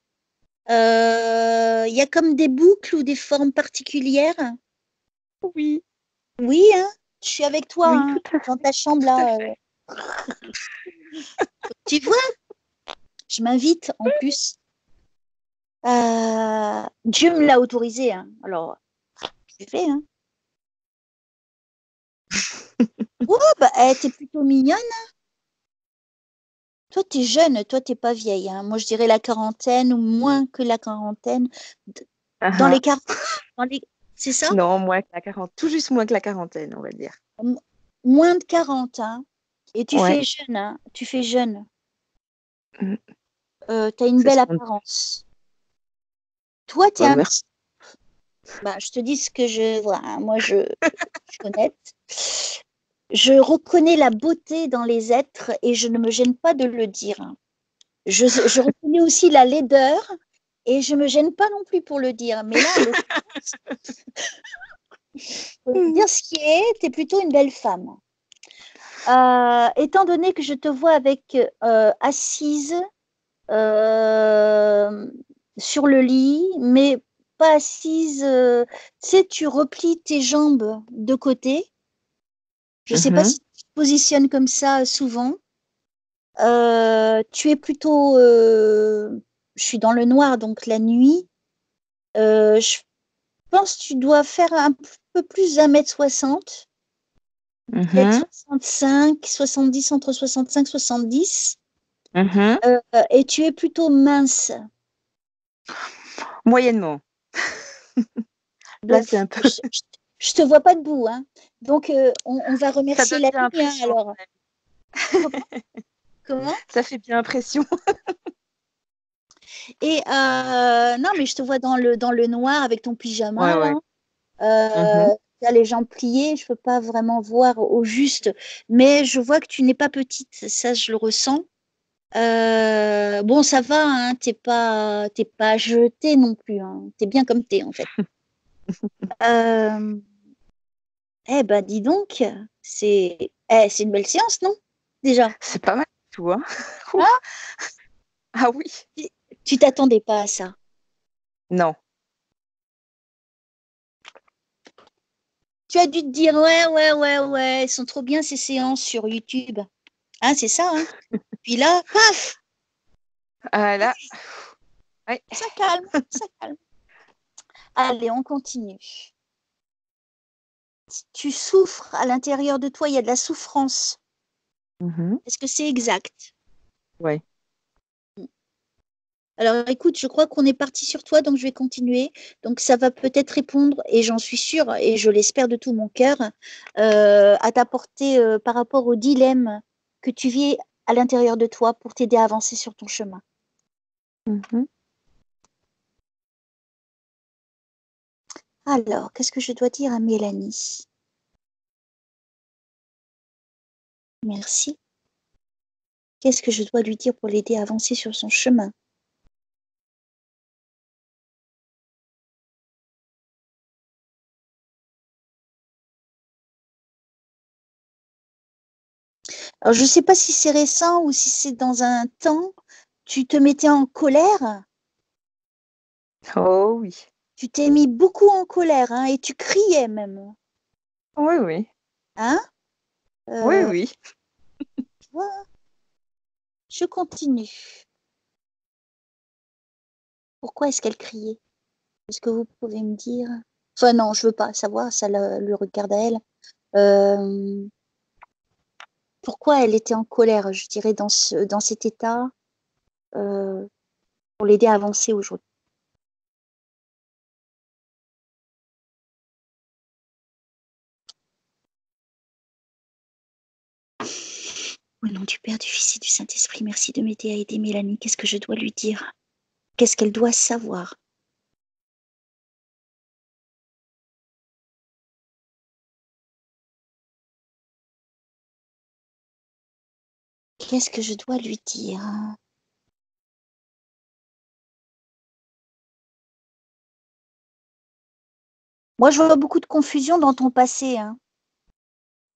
Il y a comme des boucles ou des formes particulières. Oui, Oui, hein, je suis avec toi oui, hein, tout à fait. dans ta chambre Tout à là. fait. Tu vois, je m'invite en plus. Dieu me l'a autorisé. Hein. Alors, je fais. Hein. Oh, bah, t'es plutôt mignonne. Toi, t'es jeune. Toi, t'es pas vieille. Hein. Moi, je dirais la quarantaine ou moins que la quarantaine. Dans Ah, les ah. 40. Dans les... C'est ça? Non, moins que la quarantaine. Tout juste moins que la quarantaine, on va dire. Moins de 40. Hein. Et tu Ouais. fais jeune. Hein. Tu fais jeune. Mm. T'as une C'est belle ce qu'on dit. apparence. Toi, t'es Ouais, un... merci. Bah, je te dis ce que je vois. Hein. Moi, je suis honnête. Je reconnais la beauté dans les êtres et je ne me gêne pas de le dire. Hein. Je reconnais aussi la laideur et je me gêne pas non plus pour le dire. Mais là, faut Mhm. dire ce qui est, tu es plutôt une belle femme. Étant donné que je te vois avec assise euh, sur le lit, mais pas assise, tu sais, tu replies tes jambes de côté. Je ne sais pas Mhm. si tu te positionnes comme ça souvent. Tu es plutôt, je suis dans le noir, donc la nuit. Je pense que tu dois faire un peu plus d'1,60 m, peut-être Mhm. 65, 70, entre 65 et 70. Mhm. Et tu es plutôt mince. Moyennement. Là, Donc, c'est un peu. je te vois pas debout. Hein. Donc, on va Ça remercier donne la bien nuit. Hein, impression, à alors, mon avis. comment? Comment? Ça fait bien impression. Et non, mais je te vois dans le noir avec ton Ouais, pyjama là. ouais. Mhm. Tu as les jambes pliées, je peux pas vraiment voir au juste, mais je vois que tu n'es pas petite, ça je le ressens. Bon, ça va, hein, t'es pas jetée non plus, hein, t'es bien comme t'es en fait. Euh, eh ben, dis donc, c'est une belle séance, non? Déjà. C'est pas mal du tout, hein. Hein? Ouf. Ah oui. Tu tu t'attendais pas à ça. Non. Tu as dû te dire, ouais, elles sont trop bien ces séances sur YouTube. Hein, c'est ça, hein? Puis là, paf, Ah là. Ouais. ça calme, ça calme. Allez, on continue. Tu souffres à l'intérieur de toi, il y a de la souffrance. Mhm. Est-ce que c'est exact? Ouais. Alors écoute, je crois qu'on est parti sur toi, donc je vais continuer. Donc ça va peut-être répondre, et j'en suis sûre, et je l'espère de tout mon cœur, à t'apporter par rapport au dilemme que tu vis à l'intérieur de toi pour t'aider à avancer sur ton chemin. Mhm. Alors, qu'est-ce que je dois dire à Mélanie? Merci. Qu'est-ce que je dois lui dire pour l'aider à avancer sur son chemin? Alors, je ne sais pas si c'est récent ou si c'est dans un temps, tu te mettais en colère, Oh oui. tu t'es mis beaucoup en colère, hein, et tu criais même. Oui, oui. Hein? Oui, Euh, oui. tu vois, je continue. Pourquoi est-ce qu'elle criait? Est-ce que vous pouvez me dire? Enfin, non, je veux pas savoir, ça le regarde à elle. Euh, Pourquoi elle était en colère, je dirais, dans cet état, euh, pour l'aider à avancer aujourd'hui? Au nom du Père, du Fils et du Saint-Esprit, merci de m'aider à aider Mélanie. Qu'est-ce que je dois lui dire? Qu'est-ce qu'elle doit savoir? Qu'est-ce que je dois lui dire? Moi, je vois beaucoup de confusion dans ton passé. Hein.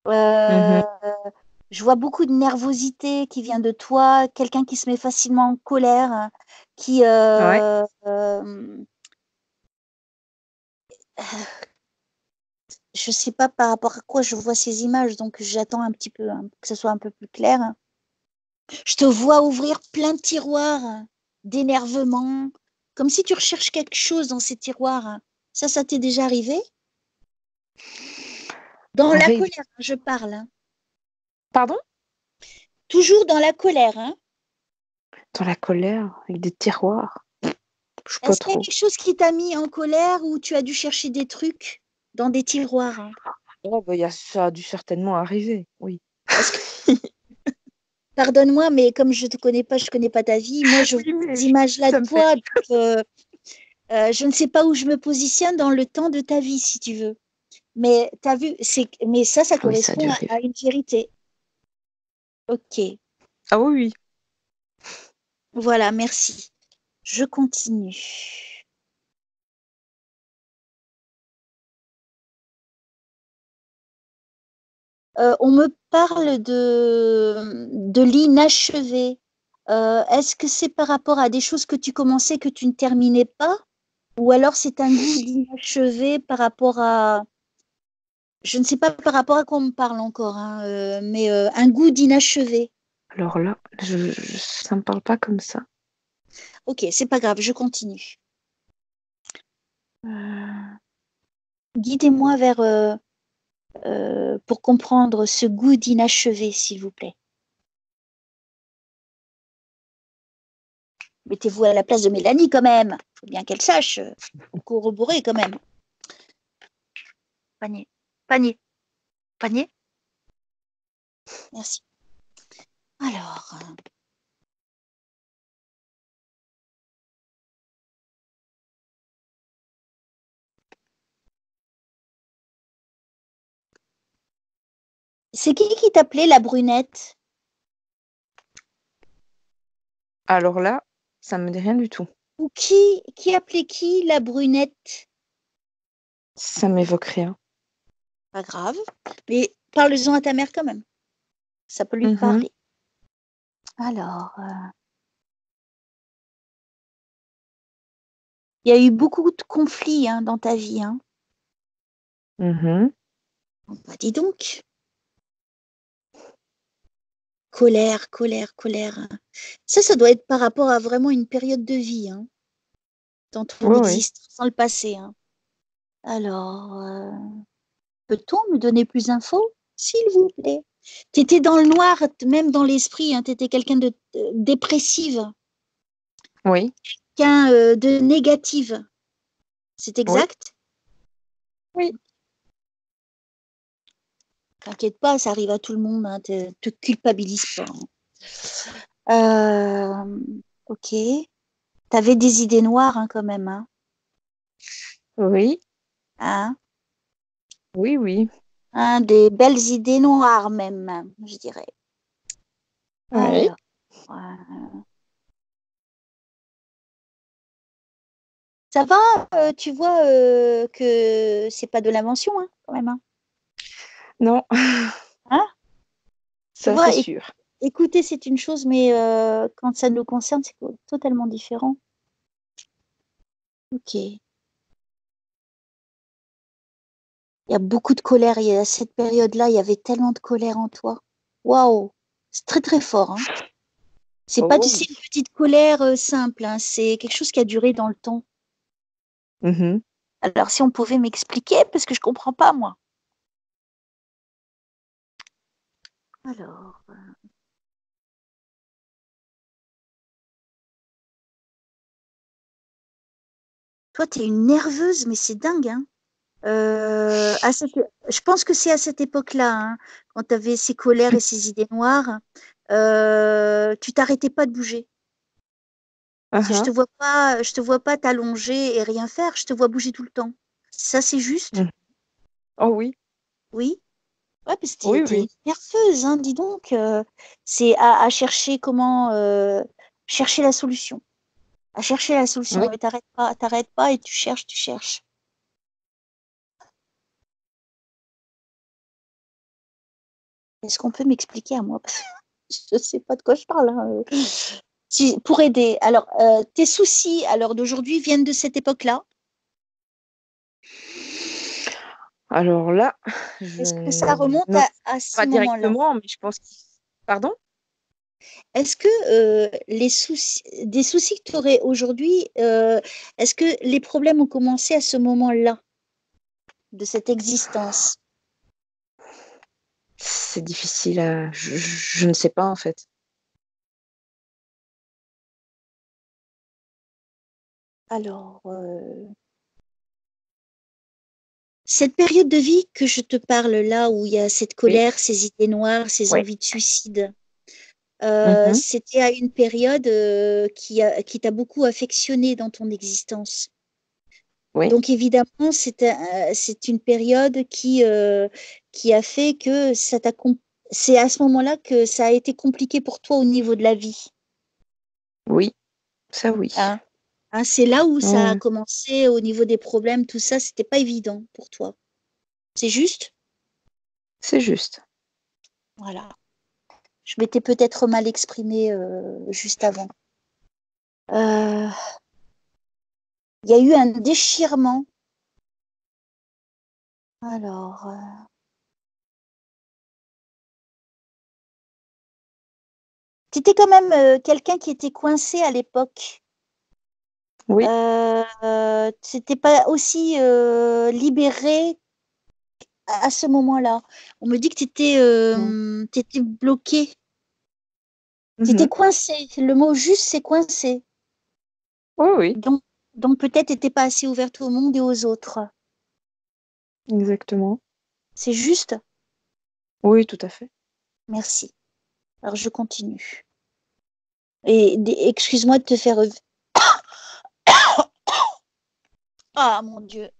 Mhm. Euh, Je vois beaucoup de nervosité qui vient de toi, quelqu'un qui se met facilement en colère, qui, Ouais. je sais pas par rapport à quoi je vois ces images, donc j'attends un petit peu, hein, que ce soit un peu plus clair. Je te vois ouvrir plein de tiroirs d'énervement, comme si tu recherches quelque chose dans ces tiroirs. Ça t'est déjà arrivé? Dans la Horrible. colère, je parle, hein. Pardon? Toujours dans la colère, hein. Dans la colère, avec des tiroirs. Je sais pas Est-ce qu'il y a trop. quelque chose qui t'a mis en colère ou tu as dû chercher des trucs dans des tiroirs, hein? Oh, bah, ça a dû certainement arriver, oui. Est-ce que, pardonne-moi, mais comme je te connais pas, je connais pas ta vie, moi je vois Oui, mais ces images-là de ça me fait toi, donc, je ne sais pas où je me positionne dans le temps de ta vie, si tu veux. Mais t'as vu, mais ça oui, ça a correspond dû à arriver. une vérité. Ok, Ah oui, oui. voilà, merci. Je continue. On me parle de l'inachevé. Est-ce que c'est par rapport à des choses que tu commençais que tu ne terminais pas? Ou alors c'est un goût d'inachevé par rapport à, je ne sais pas par rapport à quoi on me parle encore, hein, mais un goût d'inachevé. Alors là, ça me parle pas comme ça. Ok, c'est pas grave, je continue. Euh, Guidez-moi vers, pour comprendre ce goût d'inachevé, s'il vous plaît. Mettez-vous à la place de Mélanie quand même. Il faut bien qu'elle sache. Corroborer quand même. Panier, panier, panier. Merci. Alors, c'est qui t'appelait la brunette? Alors là, ça me dit rien du tout. Ou qui appelait qui la brunette? Ça m'évoque rien. Pas grave. Mais parle-en à ta mère quand même. Ça peut lui Mhm, parler. Alors, il y a eu beaucoup de conflits, hein, dans ta vie, hein. mhm. Bah, dis donc. Colère, colère, colère. Ça doit être par rapport à vraiment une période de vie, hein, dans ton Oui, oui. existence, dans le passé, hein. Alors, peut-on me donner plus d'infos, s'il vous plaît? Tu étais dans le noir, même dans l'esprit, hein, tu étais quelqu'un de dépressive, Oui, quelqu'un de négative. C'est oui, exact? oui. T'inquiète pas, ça arrive à tout le monde, hein, te culpabilise pas, hein. Ok. T'avais des idées noires, hein, quand même, hein. Oui, Hein? oui, oui. Hein, des belles idées noires même, je dirais. Oui. Alors, ça va, tu vois que c'est pas de l'invention, hein, quand même, hein. Non, Hein? Tu ça c'est vois, sûr. écouter, c'est une chose, mais quand ça nous concerne, c'est totalement différent. Ok. Il y a beaucoup de colère. Il y a cette période-là, il y avait tellement de colère en toi. Waouh! C'est très, très fort, hein. Oh C'est oui. une petite colère simple, hein. C'est quelque chose qui a duré dans le temps. Mhm. Alors, si on pouvait m'expliquer, parce que je comprends pas, moi. Alors, toi, tu es une nerveuse, mais c'est dingue, hein. Je pense que c'est à cette époque-là, hein, quand tu avais ces colères et ces idées noires, tu t'arrêtais pas de bouger. Mhm. Je te vois pas t'allonger et rien faire, je te vois bouger tout le temps. Ça, c'est juste? Mhm. Oh oui, Oui? Ouais, parce que oui, t'es oui. nerveuse, hein, dis donc. C'est à chercher comment chercher la solution. À chercher la Oui. solution. Et t'arrêtes pas et tu cherches, tu cherches. Est-ce qu'on peut m'expliquer à moi? Je ne sais pas de quoi je parle. Hein. Pour aider. Alors, tes soucis alors d'aujourd'hui viennent de cette époque-là? Alors là, Est-ce que ça je remonte non, à ce pas moment-là? directement, mais je pense qu'il pardon? Est-ce que des soucis que tu aurais aujourd'hui, est-ce que les problèmes ont commencé à ce moment-là de cette existence? C'est difficile à je ne sais pas, en fait. Alors, cette période de vie que je te parle là, où il y a cette Oui, colère, ces idées noires, ces oui. envies de suicide, Mmh. c'était à une période, qui t'a beaucoup affectionné dans ton existence. Oui, Donc évidemment, c'est une période qui a fait que ça t'a com c'est à ce moment-là que ça a été compliqué pour toi au niveau de la vie, oui, ça oui. hein? Hein, c'est là où ça a Mmh. commencé au niveau des problèmes, tout ça, c'était pas évident pour toi. C'est juste? C'est juste. Voilà. Je m'étais peut-être mal exprimée, juste avant. Heu, il y a eu un déchirement. Alors, tu étais quand même, quelqu'un qui était coincé à l'époque. Oui. Tu étais pas aussi, libéré à ce moment-là. On me dit que tu étais, Mmh. bloqué. Tu étais Mmh. coincé. Le mot juste, c'est coincé. Oui, oui, Donc peut-être tu étais pas assez ouverte au monde et aux autres. exactement. C'est juste? Oui, tout à fait. Merci. Alors je continue et excuse-moi de te faire ah mon Dieu!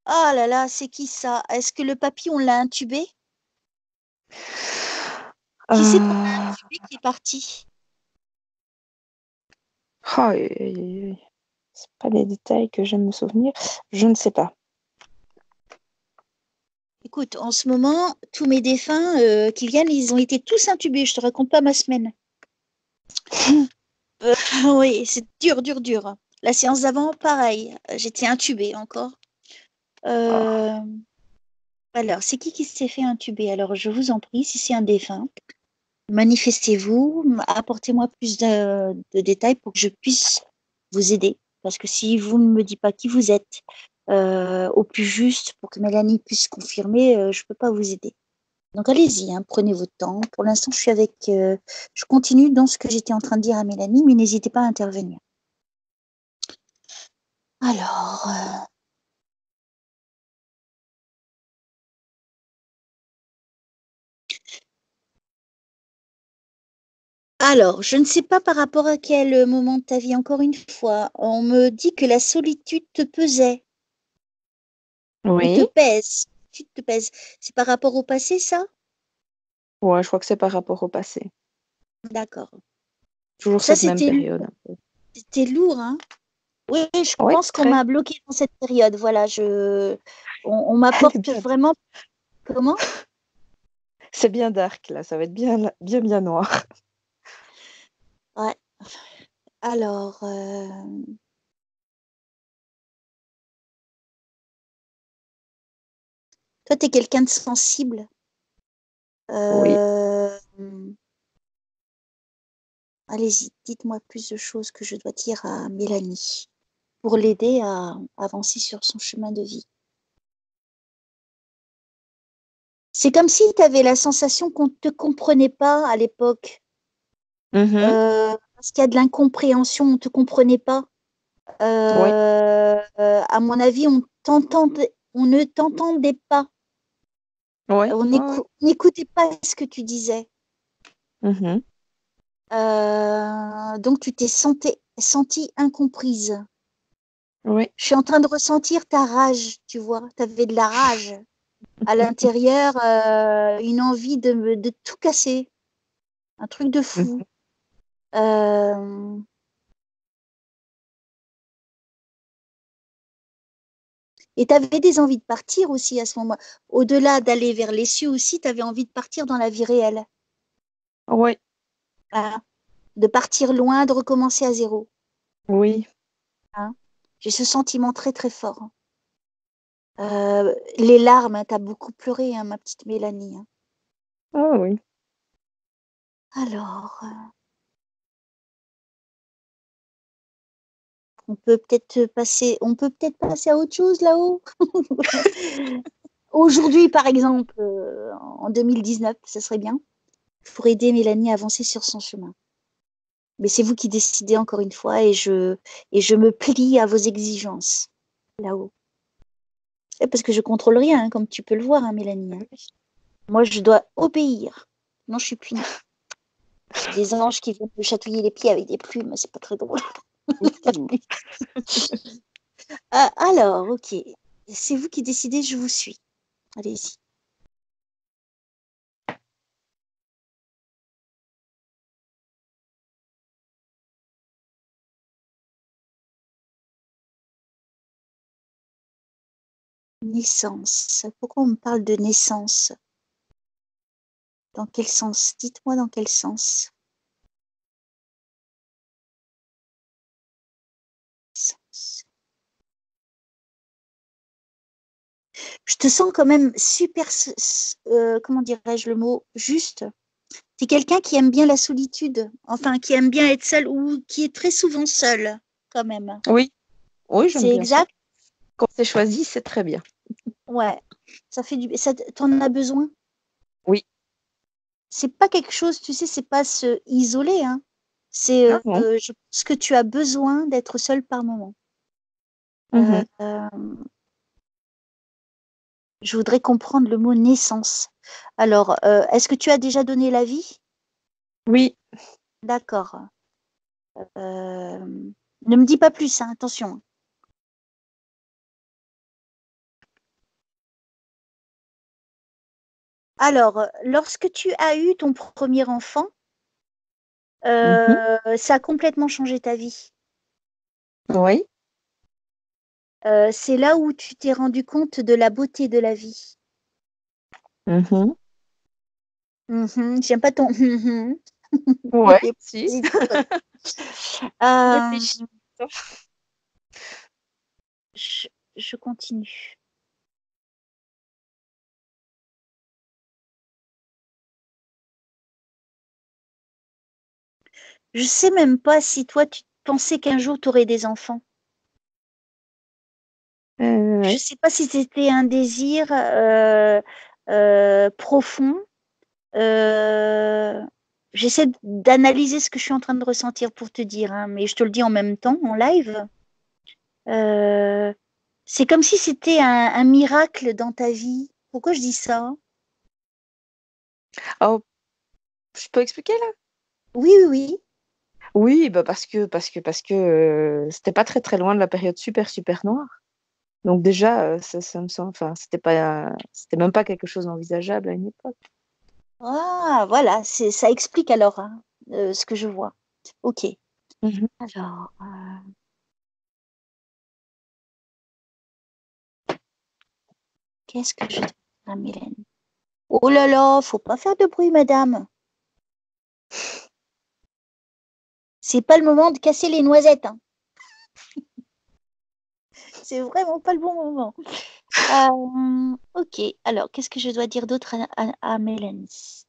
Ah là là, c'est qui ça? Est-ce que le papy, on l'a intubé? Qui c'est qu'on a Heu, intubé qui est parti? Aïe, aïe, aïe, aïe. C'est pas des détails que j'aime me souvenir. Je ne sais pas. Écoute, en ce moment, tous mes défunts, qui viennent, ils ont été tous intubés. Je te raconte pas ma semaine. Heu, oui, c'est dur, dur, dur. La séance d'avant, pareil, j'étais intubée encore. Ah, Hem, alors, c'est qui s'est fait intuber? Alors, je vous en prie, si c'est un défunt, manifestez-vous, apportez-moi plus de détails pour que je puisse vous aider. Parce que si vous ne me dites pas qui vous êtes, au plus juste pour que Mélanie puisse confirmer, je peux pas vous aider. Donc allez-y, hein, prenez votre temps. Pour l'instant, je continue dans ce que j'étais en train de dire à Mélanie, mais n'hésitez pas à intervenir. Alors, je ne sais pas par rapport à quel moment de ta vie, encore une fois, on me dit que la solitude te pesait ou te oui. pèse. Tu te pèse. C'est par rapport au passé, ça? Ouais, je crois que c'est par rapport au passé. D'accord. Toujours Ça, cette même période un peu. c'était lourd, hein? Oui, oui, je Oui, pense qu'on très. m'a bloquée dans cette période. Voilà, on Elle est m'apporte bien vraiment. Comment? c'est bien dark là, ça va être bien bien, bien noir. Ouais. Alors, toi, tu es quelqu'un de sensible. Oui. Hem, allez-y, dites-moi plus de choses que je dois dire à Mélanie pour l'aider à avancer sur son chemin de vie. C'est comme si tu avais la sensation qu'on ne te comprenait pas à l'époque, Mmh. parce qu'il y a de l'incompréhension, on ne te comprenait pas. Oui. À mon avis, on ne t'entendait pas. Ouais, ouais, ouais. On n'écoutait pas ce que tu disais. Mmh. Donc tu t'es sentie incomprise. Oui. Je suis en train de ressentir ta rage, tu vois? Tu avais de la rage à l'intérieur, une envie de tout casser, un truc de fou. Mmh. Hem Et tu avais des envies de partir aussi à ce moment. Au-delà d'aller vers les cieux aussi, tu avais envie de partir dans la vie réelle. Oui, Hein. De partir loin, de recommencer à zéro. oui. Hein. J'ai ce sentiment très très fort. Les larmes, hein, tu as beaucoup pleuré, hein, ma petite Mélanie. Hein. Ah oui. Alors, on peut peut-être passer à autre chose là-haut. Aujourd'hui, par exemple, en 2019, ce serait bien pour aider Mélanie à avancer sur son chemin. Mais c'est vous qui décidez encore une fois et je me plie à vos exigences là-haut. Et parce que je contrôle rien, hein, comme tu peux le voir, hein, Mélanie. Hein. Moi, je dois obéir. Non, je suis punie. J'ai des anges qui viennent me chatouiller les pieds avec des plumes, c'est pas très drôle. Alors, ok. C'est vous qui décidez, je vous suis. Allez-y. Naissance. Pourquoi on me parle de naissance? Dans quel sens? Dites-moi dans quel sens. Naissance. Je te sens quand même super, comment dirais-je le mot, juste. Tu es quelqu'un qui aime bien la solitude, enfin qui aime bien être seul ou qui est très souvent seul quand même. Oui, oui, j'aime C'est bien ça. exact? Quand c'est choisi, c'est très bien. Ouais. Ça fait du ça t'en as besoin? Oui. C'est pas quelque chose, tu sais, c'est pas se isoler, hein. C'est, Ah bon? je pense que tu as besoin d'être seul par moment. Mhm. Je voudrais comprendre le mot naissance. Alors, est-ce que tu as déjà donné la vie? Oui. D'accord. Ne me dis pas plus, hein, attention. Alors, lorsque tu as eu ton premier enfant, Mhm. ça a complètement changé ta vie. Oui. C'est là où tu t'es rendu compte de la beauté de la vie. Mhm. J'aime pas ton Ouais, Il est si. positif. Réfléchis. Je, je continue. Je sais même pas si toi, tu pensais qu'un jour, tu aurais des enfants. Je Ouais. sais pas si c'était un désir profond. Euh, J'essaie d'analyser ce que je suis en train de ressentir pour te dire, hein, mais je te le dis en même temps, en live. Euh, c'est comme si c'était un miracle dans ta vie. Pourquoi je dis ça? Oh, je peux expliquer là? Oui, oui, oui. Oui, bah parce que c'était pas très très loin de la période super super noire. Donc déjà, ça me semble, enfin, c'était même pas quelque chose d'envisageable à une époque. Ah, voilà, ça explique alors hein, ce que je vois. Ok. Mhm. Alors, qu'est-ce que je dois dire à Mylène? Oh là là, faut pas faire de bruit, madame. C'est pas le moment de casser les noisettes. Hein. C'est vraiment pas le bon moment. Ok, alors qu'est-ce que je dois dire d'autre à Mélanie?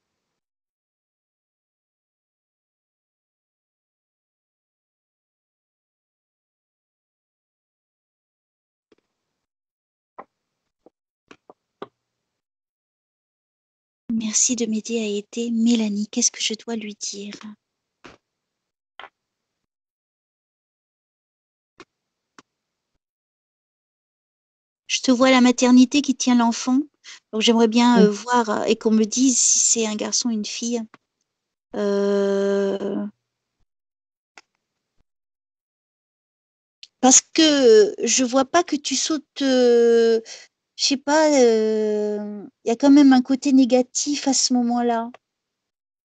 Merci de m'aider à aider Mélanie. Qu'est-ce que je dois lui dire? Je te vois à la maternité qui tient l'enfant. Donc j'aimerais bien Mhm. voir et qu'on me dise si c'est un garçon ou une fille. Euh, Parce que je vois pas que tu sautes. Je sais pas. Il y a quand même un côté négatif à ce moment-là.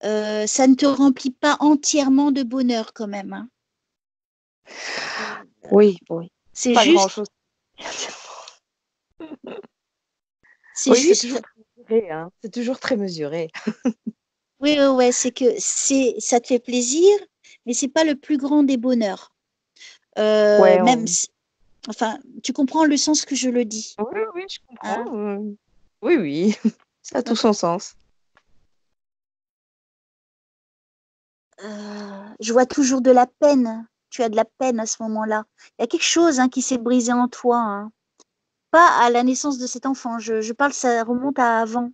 Ça ne te remplit pas entièrement de bonheur quand même. Hein. Oui, oui. C'est Pas juste. grand-chose. C'est Oui, c'est juste, toujours très mesuré, hein. C'est toujours très mesuré. oui, ouais, ouais, c'est que ça te fait plaisir, mais c'est pas le plus grand des bonheurs. Ouais, Même, enfin, tu comprends le sens que je le dis, oui, oui, je comprends. hein? Oui, oui, ça a tout son sens. Je vois toujours de la peine. Tu as de la peine à ce moment-là. Il y a quelque chose, hein, qui s'est brisé en toi, hein. Pas à la naissance de cet enfant. Je parle, ça remonte à avant.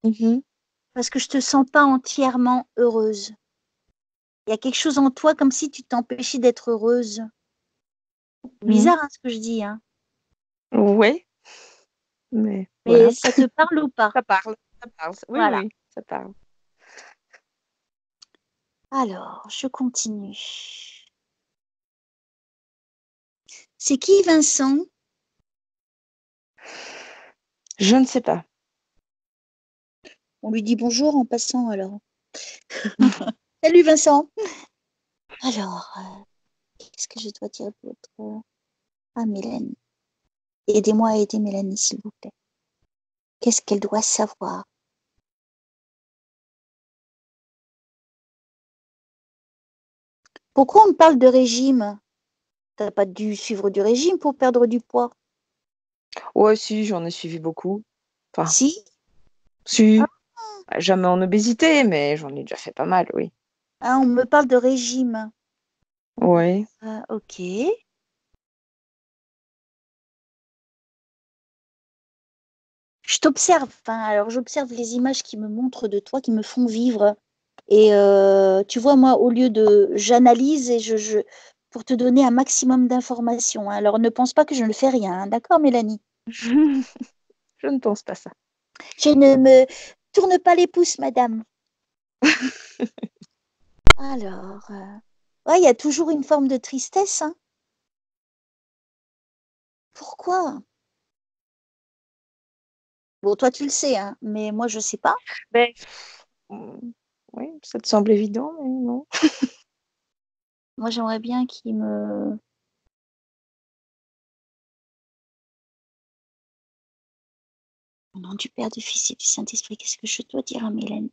Mhm. Parce que je te sens pas entièrement heureuse. Il y a quelque chose en toi comme si tu t'empêchais d'être heureuse. Mhm. Bizarre, hein, ce que je dis, hein. Ouais, mais Mais voilà. ça te parle ou pas? Ça parle, ça parle. Oui, Voilà. oui, ça parle. Alors, je continue. C'est qui Vincent? Je ne sais pas. On lui dit bonjour en passant alors. Salut Vincent. Alors, qu'est-ce que je dois dire d'autre? Ah, Mélanie. Aidez-moi à aider Mélanie, s'il vous plaît. Qu'est-ce qu'elle doit savoir? Pourquoi on me parle de régime? T'as pas dû suivre du régime pour perdre du poids? Ouais, si, j'en ai suivi beaucoup. Enfin, Si? Ah, si, jamais en obésité, mais j'en ai déjà fait pas mal, oui. on me parle de régime. Ouais. Ok. Je t'observe, hein. Alors j'observe les images qui me montrent de toi, qui me font vivre. Et tu vois, moi, au lieu de j'analyse et pour te donner un maximum d'informations, hein. Alors ne pense pas que je ne fais rien, hein. D'accord, Mélanie? Je ne pense pas ça. Je ne me tourne pas les pouces, madame. Alors, ouais, il y a toujours une forme de tristesse, hein. Pourquoi? Bon, toi, tu le sais, hein, mais moi, je sais pas. Ben, oui, ça te semble évident, mais non. Moi, j'aimerais bien qu'il me... Au nom du Père, du Fils et du Saint-Esprit, qu'est-ce que je dois dire à Mélanie?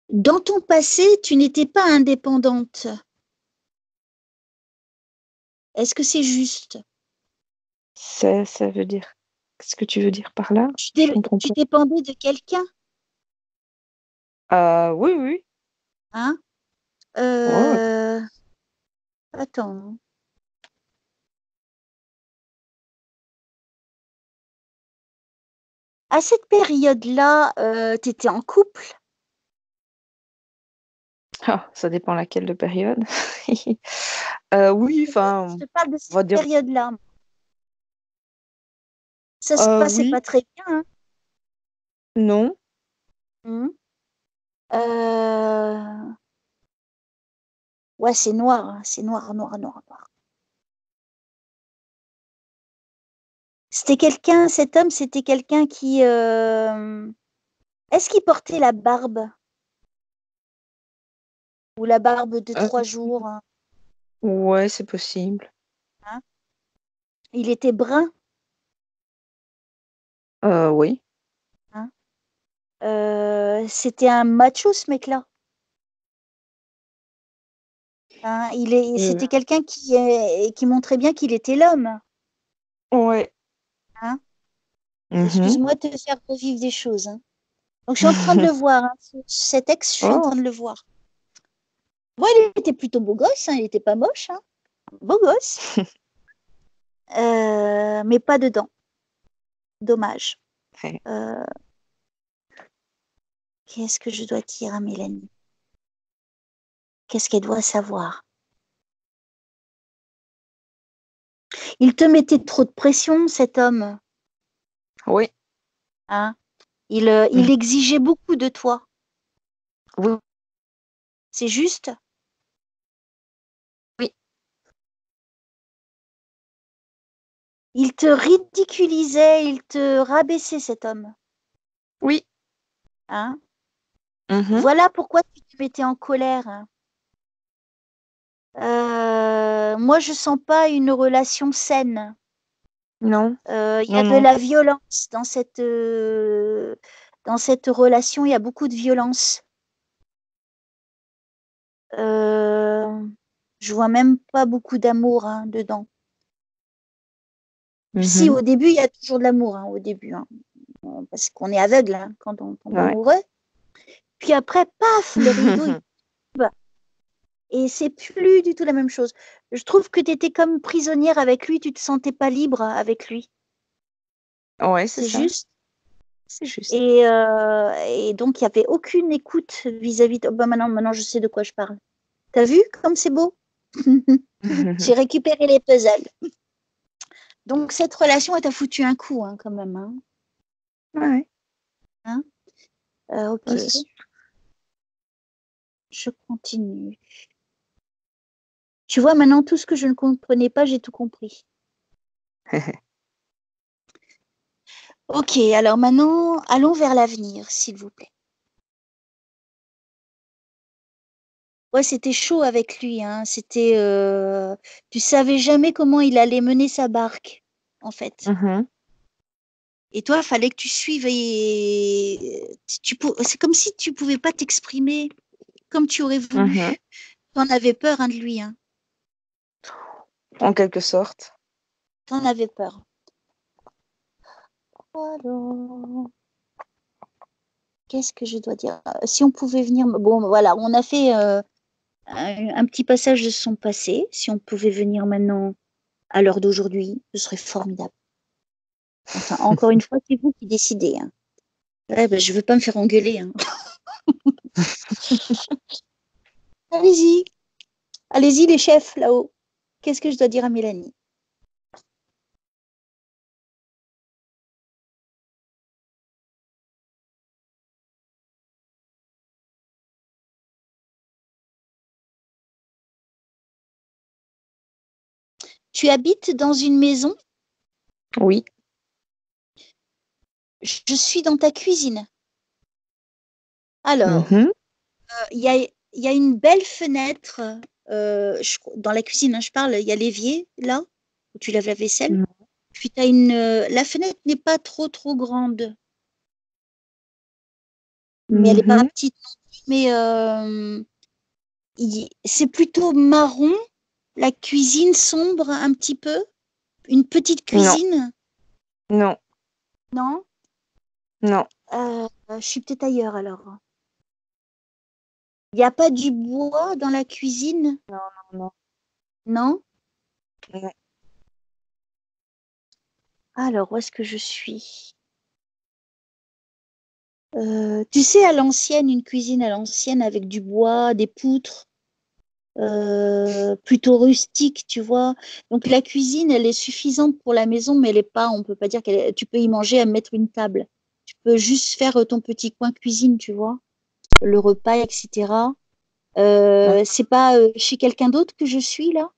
Dans ton passé, tu n'étais pas indépendante. Est-ce que c'est juste? Ça veut dire. Qu'est-ce que tu veux dire par là? Je comprends Tu pas. dépendais de quelqu'un, Oui, oui. hein? Ouais. Euh, Attends. À cette période-là, tu étais en couple, Ah, ça dépend laquelle de période. Oui, je enfin, te parle de on va cette dire. période-là. Ça se passait Oui, pas très bien, hein? non. Mhm. Euh, Ouais, c'est noir, hein. C'est noir, noir, noir, noir. C'était quelqu'un, cet homme, c'était quelqu'un qui... Est-ce qu'il portait la barbe? Ou la barbe de Euh, 3 jours, hein? ouais, c'est possible. Hein. Il était brun, Oui. hein? C'était un macho, ce mec-là, hein. Euh, C'était quelqu'un qui montrait bien qu'il était l'homme, ouais. hein. Mhm. Excuse-moi de te faire revivre des choses, hein. Donc, je suis en train de le voir, hein. Cet ex, je suis en Oh, train de le voir. Bon, il était plutôt beau gosse, hein. Il était pas moche, hein. Beau gosse, mais pas dedans. Dommage. ouais. Euh, Qu'est-ce que je dois dire à Mélanie? Qu'est-ce qu'elle doit savoir? Il te mettait trop de pression, cet homme, Oui. hein. Il Mhm. exigeait beaucoup de toi. Oui. C'est juste? Oui. Il te ridiculisait, il te rabaissait, cet homme, Oui. Hein. Mhm. Voilà pourquoi tu te mettais en colère. Moi, je sens pas une relation saine. Non, Il y non, a de non. la violence dans cette relation. Il y a beaucoup de violence. Je vois même pas beaucoup d'amour dedans. Si, Mhm. au début, il y a toujours de l'amour, au début, parce qu'on est aveugle quand on tombe Ouais. amoureux. Puis après, paf, le rideau, il tombe et c'est plus du tout la même chose. Je trouve que tu étais comme prisonnière avec lui, tu te sentais pas libre avec lui. Ouais, c'est C'est ça. juste. C'est juste. Et donc, il n'y avait aucune écoute vis-à-vis de... Bah, maintenant, je sais de quoi je parle. T'as vu comme c'est beau? J'ai récupéré les puzzles. Donc, cette relation, elle t'a foutu un coup quand même. Ouais, Hein. Ok, ouais, c'est sûr. je continue. Tu vois, maintenant, tout ce que je ne comprenais pas, j'ai tout compris. Ok, alors maintenant, allons vers l'avenir, s'il vous plaît. Ouais, c'était chaud avec lui. C'était, tu savais jamais comment il allait mener sa barque, en fait. Mhm. Et toi, il fallait que tu suives et c'est comme si tu pouvais pas t'exprimer comme tu aurais Mhm. voulu. Tu en avais peur de lui. En quelque sorte. Tu en avais peur. Alors, qu'est-ce que je dois dire? Si on pouvait venir... Bon, voilà, on a fait un petit passage de son passé. Si on pouvait venir maintenant à l'heure d'aujourd'hui, ce serait formidable. Enfin, encore une fois, c'est vous qui décidez. Ouais, ben, je veux pas me faire engueuler. Allez-y. Allez-y, les chefs, là-haut. Qu'est-ce que je dois dire à Mélanie? Tu habites dans une maison? Oui. Je suis dans ta cuisine. Alors, Mhm. il y a une belle fenêtre dans la cuisine, je parle, il y a l'évier, là, où tu laves la vaisselle. Puis la fenêtre n'est pas trop, trop grande, mais elle n'est pas Mhm. petite non plus. Mais c'est plutôt marron, la cuisine sombre un petit peu. Une petite Non, cuisine, non, non? non, Je suis peut-être ailleurs alors. Il n'y a pas du bois dans la cuisine, non, non? non. Alors, où est-ce que je suis? Tu sais, à l'ancienne, une cuisine à l'ancienne avec du bois, des poutres, plutôt rustique, tu vois. Donc la cuisine, elle est suffisante pour la maison, mais elle est pas, on peut pas dire tu peux y manger à mettre une table. Tu peux juste faire ton petit coin cuisine, tu vois, le repas, etc. C'est pas chez quelqu'un d'autre que je suis là?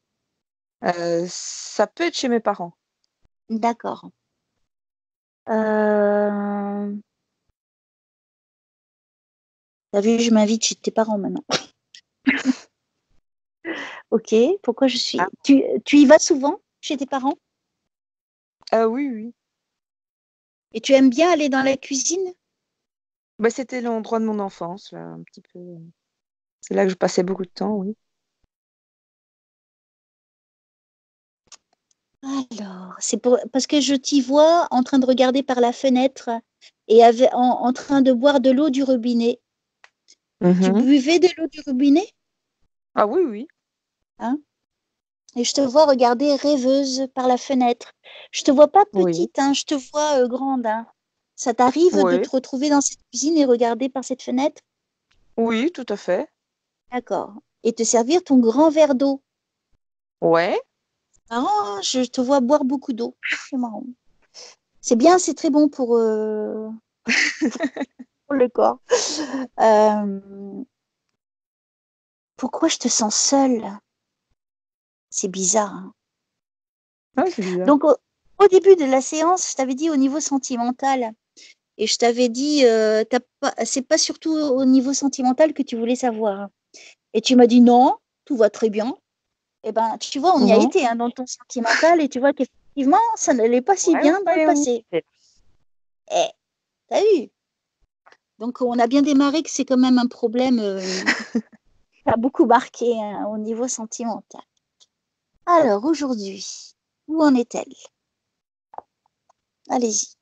Ça peut être chez mes parents. D'accord. Euh, T'as vu, je m'invite chez tes parents maintenant. Ok, pourquoi je Ah. suis... Tu y vas souvent chez tes parents? Oui, oui. Et tu aimes bien aller dans la cuisine? Bah, c'était l'endroit de mon enfance, là, un petit peu. C'est là que je passais beaucoup de temps, oui. Alors, parce que je t'y vois en train de regarder par la fenêtre et en train de boire de l'eau du robinet. Tu Mhm. buvais de l'eau du robinet, Ah oui, oui. hein? Et je te vois regarder rêveuse par la fenêtre. Je te vois pas Oui, petite, je te vois grande. Ça t'arrive de oui, te retrouver dans cette cuisine et regarder par cette fenêtre? oui, tout à fait. D'accord. Et te servir ton grand verre d'eau. Ouais. Marrant, je te vois boire beaucoup d'eau. C'est marrant. C'est bien, c'est très bon pour le corps. Euh, Pourquoi je te sens seule? C'est bizarre. Ah, c'est bizarre. Donc, au début de la séance, je t'avais dit au niveau sentimental, Et je t'avais dit, c'est pas surtout au niveau sentimental que tu voulais savoir. Et tu m'as dit non, tout va très bien. Eh ben, tu vois, on y a Non. été dans ton sentimental et tu vois qu'effectivement, ça n'allait pas si Ouais, bien dans le ouais, passé. ouais. Eh, t'as vu? Donc, on a bien démarré que c'est quand même un problème qui a beaucoup marqué hein, au niveau sentimental. Alors, aujourd'hui, où en est-elle? Allez-y.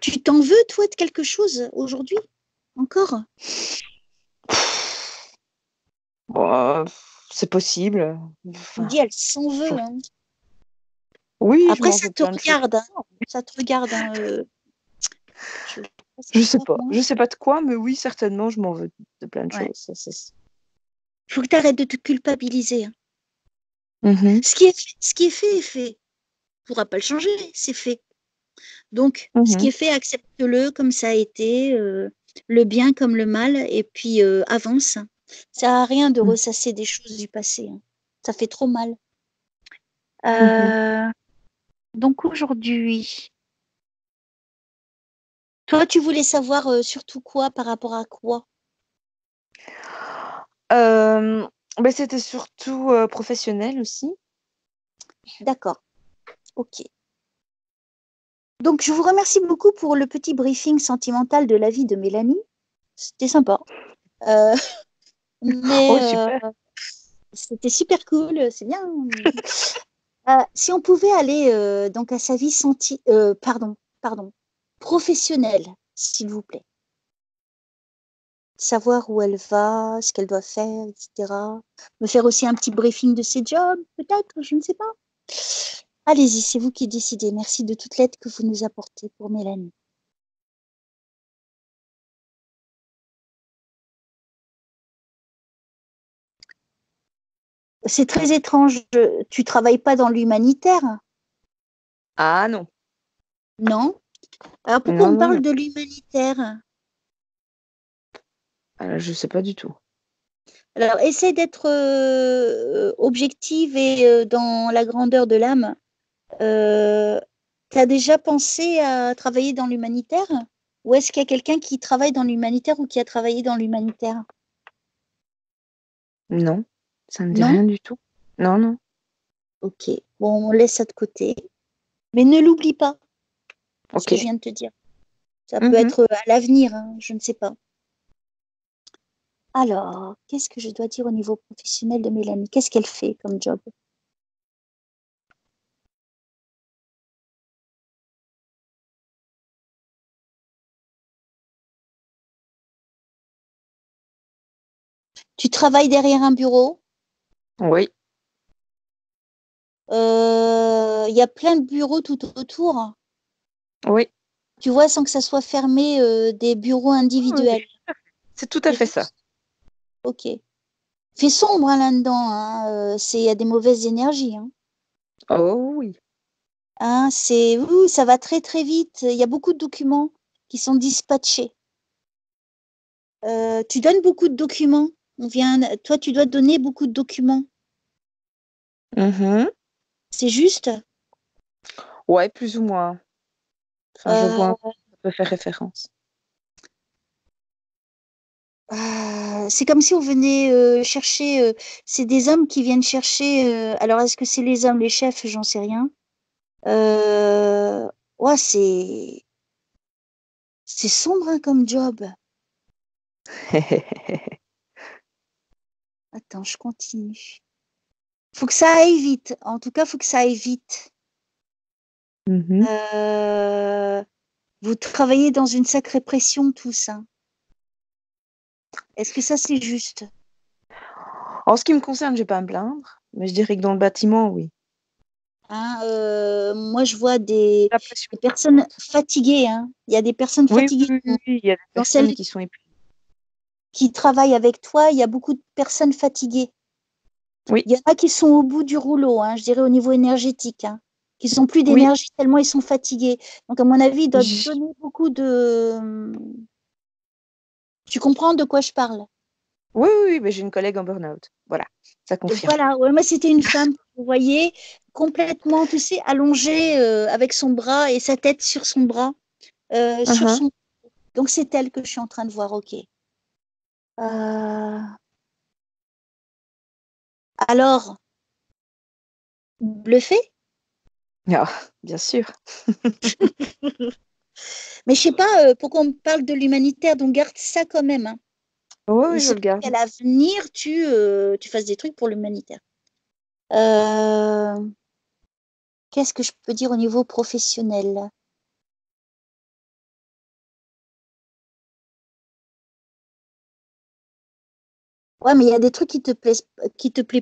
Tu t'en veux, toi, de quelque chose aujourd'hui? Encore? Bon, c'est possible. Tu me Enfin, dis, elle s'en veut. faut- Hein. oui, je Après, m'en ça veux te plein de choses. regarde. Hein. Ça te regarde. Hein, je sais pas ce Je qui se sais passe, pas. moi. Je sais pas de quoi, mais oui, certainement, je m'en veux de plein de Ouais. choses. Il faut que tu arrêtes de te culpabiliser. Hein. Mhm, Ce qui est fait est fait. Tu ne pourras pas le changer, c'est fait. Donc, ce qui mhm, est fait, accepte-le comme ça a été, le bien comme le mal, et puis avance. Ça sert à rien de mhm, ressasser des choses du passé. Hein. Ça fait trop mal. mhm. Euh, donc aujourd'hui, toi, tu voulais savoir surtout quoi par rapport à quoi? Euh, ben, c'était surtout professionnel aussi. D'accord, ok. Donc, je vous remercie beaucoup pour le petit briefing sentimental de la vie de Mélanie. C'était sympa. Euh, Oh, mais super. c'était super cool, c'est bien. Si on pouvait aller donc à sa vie pardon, professionnelle, s'il vous plaît. Savoir où elle va, ce qu'elle doit faire, etc. Me faire aussi un petit briefing de ses jobs, peut-être, je ne sais pas. Allez-y, c'est vous qui décidez. Merci de toute l'aide que vous nous apportez pour Mélanie. C'est très étrange. Tu travailles pas dans l'humanitaire, Ah non, non? Alors pourquoi on non, me non, non. parle de l'humanitaire? Je sais pas du tout. Alors, essaie d'être objective et dans la grandeur de l'âme. Tu as déjà pensé à travailler dans l'humanitaire? Ou est-ce qu'il y a quelqu'un qui travaille dans l'humanitaire ou qui a travaillé dans l'humanitaire? Non, ça me dit Non? rien du tout. Non, non. Ok. Bon, on laisse ça de côté. Mais ne l'oublie pas, ce Ok. que je viens de te dire. Ça peut Mhm. être à l'avenir, hein, je ne sais pas. Alors, qu'est-ce que je dois dire au niveau professionnel de Mélanie? Qu'est-ce qu'elle fait comme job? Tu travailles derrière un bureau. Oui, Il y a plein de bureaux tout autour. oui. Tu vois, sans que ça soit fermé, des bureaux Oui, oui. individuels. C'est tout à C'est fait ça. juste? Ok. Fait sombre hein, là-dedans. Hein. Il y a des mauvaises énergies. Hein. Oh oui. Hein, ça va très très vite. Il y a beaucoup de documents qui sont dispatchés. Tu donnes beaucoup de documents. Toi, tu dois donner beaucoup de documents. Mhm. C'est juste. Ouais, plus ou moins. Enfin, je vois Euh, un peu, ça peut faire référence. c'est comme si on venait chercher. C'est des hommes qui viennent chercher. Alors, est-ce que c'est les hommes, les chefs? J'en sais rien. Ouais, c'est sombre hein, comme job. Attends, je continue. Faut que ça aille vite. En tout cas, faut que ça aille vite. Mhm. Euh, Vous travaillez dans une sacrée pression tous. Hein. Est-ce que ça, c'est juste? En ce qui me concerne, je vais pas à me plaindre, mais je dirais que dans le bâtiment, oui. Hein, moi, je vois La pression des est personnes forte. fatiguées. Hein. Il y a des personnes Oui, fatiguées oui, oui, oui, oui, il y a des dans celles personnes qui sont épuisées. qui travaillent avec toi. Il y a beaucoup de personnes fatiguées. Oui, Il y en a qui sont au bout du rouleau, hein, je dirais au niveau énergétique, hein, qui sont plus oui. d'énergie tellement ils sont fatigués. Donc, à mon avis, ils doivent J- donner beaucoup de. Tu comprends de quoi je parle? Oui, oui, oui, mais j'ai une collègue en burn-out. Voilà, ça confirme. Voilà, ouais, moi c'était une femme, vous voyez, complètement, tu sais, allongée avec son bras et sa tête sur son bras, sur Uh-huh. son. Donc c'est elle que je suis en train de voir, ok. Alors, bluffé? Ah, bien sûr. Mais je sais pas pourquoi on me parle de l'humanitaire, donc garde ça quand même, hein. Oui, Il oui, je se le peut garde. qu'à l'avenir, tu fasses des trucs pour l'humanitaire. Euh, Qu'est-ce que je peux dire au niveau professionnel? Ouais, mais il y a des trucs qui te plaisent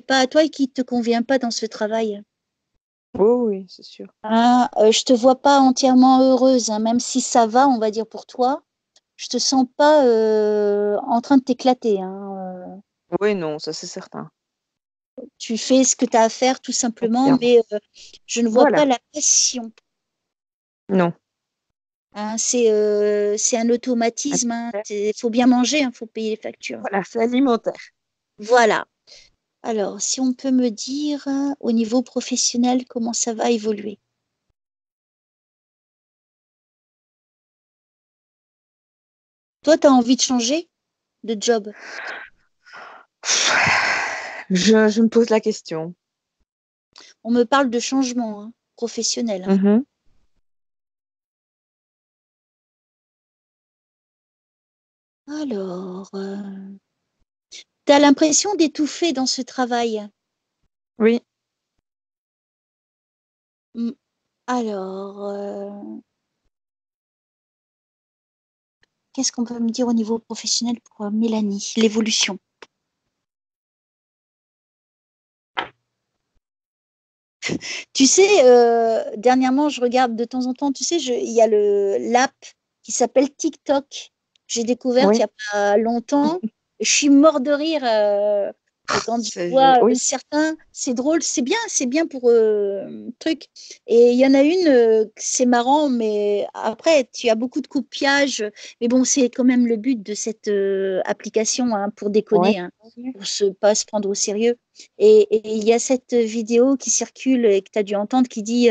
pas à toi et qui te conviennent pas dans ce travail. Oui, oui, c'est sûr. Hein, je te vois pas entièrement heureuse, hein, même si ça va, on va dire pour toi. Je te sens pas en train de t'éclater, hein. Oui, non, ça c'est certain. Tu fais ce que tu as à faire tout simplement, Confirme. mais je ne vois Voilà. pas la passion. Non. Hein, c'est un automatisme. Hein. Il faut bien manger, il faut payer les factures. Voilà, c'est alimentaire. Voilà. Alors, si on peut me dire au niveau professionnel comment ça va évoluer. Toi, tu as envie de changer de job. Je me pose la question. On me parle de changement professionnel. Hein. Mhm. Alors, tu as l'impression d'étouffer dans ce travail. Oui. Hmm. Alors, qu'est-ce qu'on peut me dire au niveau professionnel pour Mélanie? L'évolution. Tu sais, dernièrement, je regarde de temps en temps, tu sais, il y a l'app qui s'appelle TikTok. J'ai découverte il Oui. n'y a pas longtemps. Je suis mort de rire quand je vois Oui. certains. C'est drôle, c'est bien pour truc. Et il y en a une, c'est marrant, mais après, tu as beaucoup de copiages. Mais bon, c'est quand même le but de cette application hein, pour Oui. déconner, hein, pour pas se prendre au sérieux. Et il y a cette vidéo qui circule et que tu as dû entendre qui dit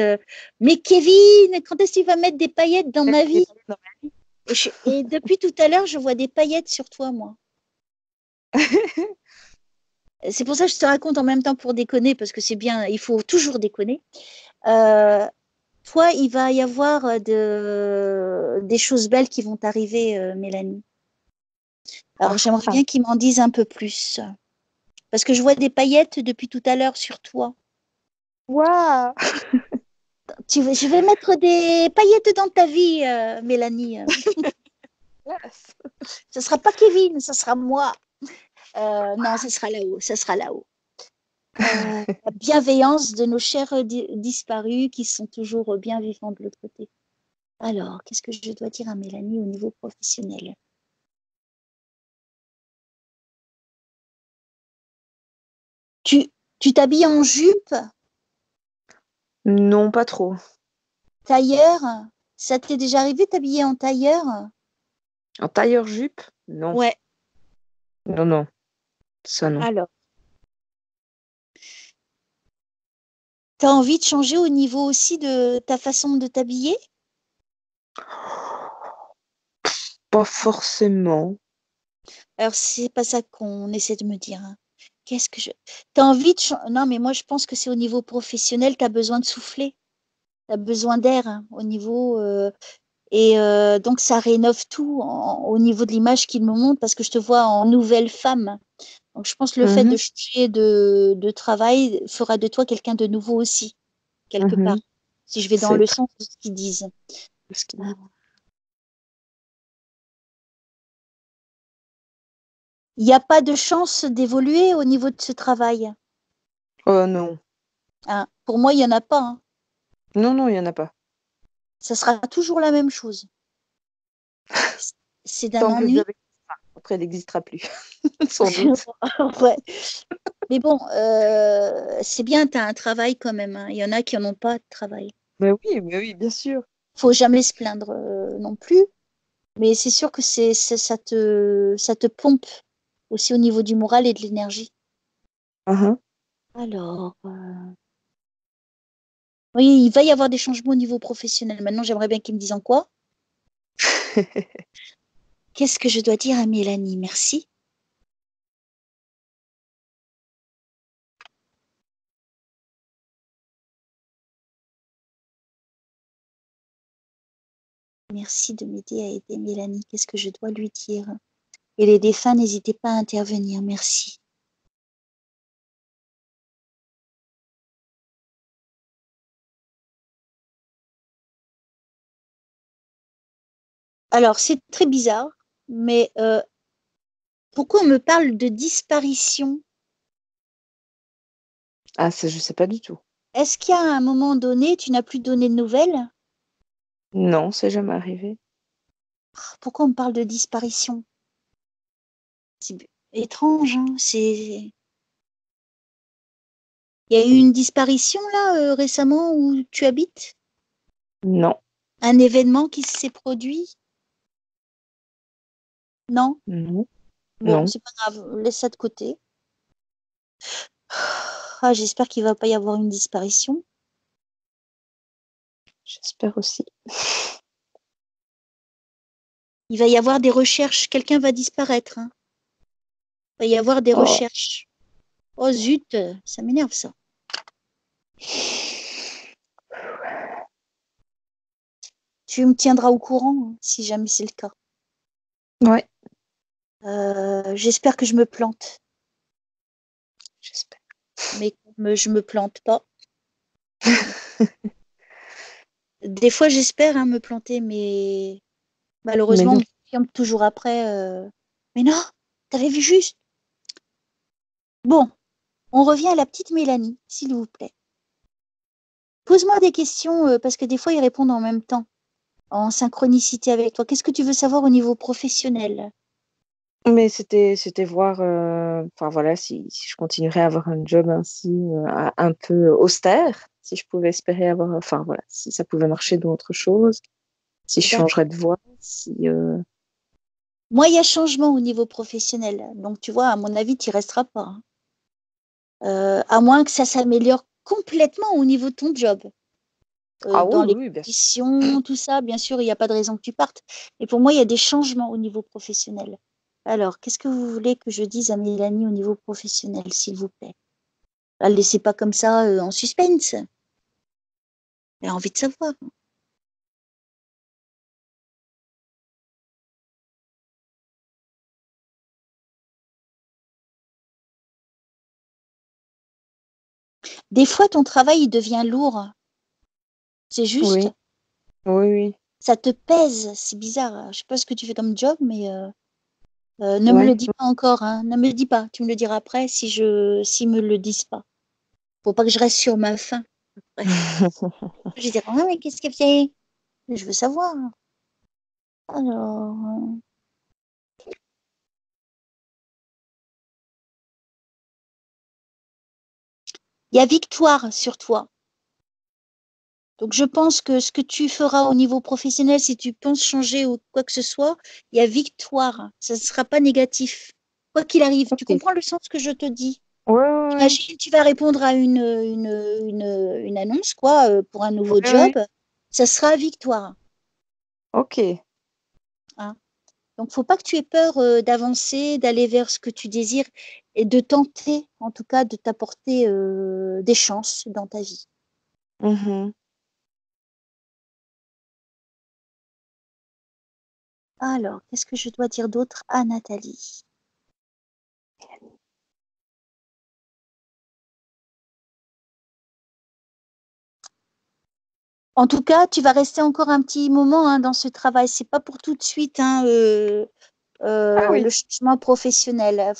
mais Kevin, quand est-ce que tu vas mettre des paillettes dans ma vie? Et depuis tout à l'heure, je vois des paillettes sur toi, moi. C'est pour ça que je te raconte en même temps pour déconner, parce que c'est bien, il faut toujours déconner. Euh, Toi, il va y avoir des choses belles qui vont t'arriver, Mélanie. Alors, j'aimerais Ah. bien qu'ils m'en disent un peu plus. Parce que je vois des paillettes depuis tout à l'heure sur toi. Waouh! Je vais mettre des paillettes dans ta vie, Mélanie. Yes. Ce sera pas Kevin, ce sera moi. Non, ce sera là-haut, ce sera là-haut. La bienveillance de nos chers disparus qui sont toujours bien vivants de l'autre côté. Alors, qu'est-ce que je dois dire à Mélanie au niveau professionnel? Tu, tu t'habilles en jupe, Non, pas trop. tailleur? Ça t'est déjà arrivé de t'habiller en tailleur? En tailleur-jupe? Non. Ouais. Non, non. Ça, non. Alors, t'as envie de changer au niveau aussi de ta façon de t'habiller? Pas forcément. Alors, c'est pas ça qu'on essaie de me dire. Hein. Qu'est-ce que je. T'as envie de. Non, mais moi, je pense que c'est au niveau professionnel, t'as besoin de souffler. T'as besoin d'air hein, au niveau. Et donc, ça rénove tout au niveau de l'image qu'il me montre parce que je te vois en nouvelle femme. Donc, je pense que le fait de Mhm. changer de travail fera de toi quelqu'un de nouveau aussi, quelque part, Mhm. si je vais dans C'est le très sens de ce qu'ils disent. ce qu'il Ah. dit. Il n'y a pas de chance d'évoluer au niveau de ce travail. Oh non. Hein. Pour moi, il n'y en a pas. Hein. Non, non, il n'y en a pas. Ça sera toujours la même chose. C'est d'un Tant que le ennui. job existera. Après, il n'existera plus. Sans doute. Ouais. Mais bon, c'est bien, tu as un travail quand même. Hein. Il y en a qui n'en ont pas de travail. Mais oui, bien sûr. Faut jamais se plaindre non plus. Mais c'est sûr que ça te pompe. aussi au niveau du moral et de l'énergie. Mhm. Alors, oui, il va y avoir des changements au niveau professionnel. Maintenant, j'aimerais bien qu'ils me disent en quoi. Qu'est-ce que je dois dire à Mélanie? Merci. Merci de m'aider à aider Mélanie. Qu'est-ce que je dois lui dire? Et les défunts, n'hésitez pas à intervenir. Merci. Alors, c'est très bizarre, mais pourquoi on me parle de disparition? Ah, ça, je sais pas du tout. Est-ce qu'il y a un moment donné, tu n'as plus donné de nouvelles? Non, c'est jamais arrivé. Pourquoi on me parle de disparition? C'est étrange, hein? Il y a eu une disparition là récemment où tu habites? Non, Un événement qui s'est produit? Non? non, Bon, non. c'est pas grave, laisse ça de côté. Ah, j'espère qu'il va pas y avoir une disparition. J'espère aussi. Il va y avoir des recherches, quelqu'un va disparaître, hein. Il va y avoir des Oh. recherches. Oh zut, ça m'énerve ça. Tu me tiendras au courant hein, si jamais c'est le cas. Ouais, J'espère que je me plante, j'espère. mais comme je me plante pas. Des fois, j'espère hein, me planter, mais Mais malheureusement, on non. me confirme toujours après. Mais non, t'avais vu juste. Bon, on revient à la petite Mélanie, s'il vous plaît. Pose-moi des questions parce que des fois, ils répondent en même temps, en synchronicité avec toi. Qu'est-ce que tu veux savoir au niveau professionnel? Mais c'était voir, enfin voilà, si je continuerais à avoir un job ainsi un peu austère, si je pouvais espérer avoir, enfin voilà, si ça pouvait marcher dans autre chose, si je changerais D'accord. de voie, si Moi, il y a changement au niveau professionnel. Donc, tu vois, à mon avis, tu n'y resteras pas, hein. À moins que ça s'améliore complètement au niveau de ton job. ah Dans oui, les oui, bien sûr. conditions, tout ça, bien sûr, il n'y a pas de raison que tu partes. Et pour moi, il y a des changements au niveau professionnel. Alors, qu'est-ce que vous voulez que je dise à Mélanie au niveau professionnel, s'il vous plaît? Ne la laissez pas comme ça en suspense. J'ai envie de savoir. Des fois, ton travail, il devient lourd. C'est juste, Oui, oui, oui, ça te pèse. C'est bizarre. Je sais pas ce que tu fais comme job, mais ne me le ouais. dis pas encore, hein. Ne me le dis pas. Tu me le diras après s'ils me le disent pas. Faut pas que je reste sur ma faim. Après. Je vais dire, ah, mais qu'est-ce qu'elle fait? Je veux savoir. Alors, il y a victoire sur toi. Donc, je pense que ce que tu feras au niveau professionnel, si tu penses changer ou quoi que ce soit, il y a victoire. Ça ne sera pas négatif. Quoi qu'il arrive, tu Ok. comprends le sens que je te dis? Ouais, ouais, Imagine, tu vas répondre à une annonce, quoi, pour un nouveau ouais, job. ouais. Ça sera victoire, Ok. hein. Donc, faut pas que tu aies peur d'avancer, d'aller vers ce que tu désires et de tenter, en tout cas, de t'apporter des chances dans ta vie. Mhm. Alors, qu'est-ce que je dois dire d'autre à Nathalie? En tout cas, tu vas rester encore un petit moment hein, dans ce travail. C'est pas pour tout de suite hein, Ah oui. le changement professionnel.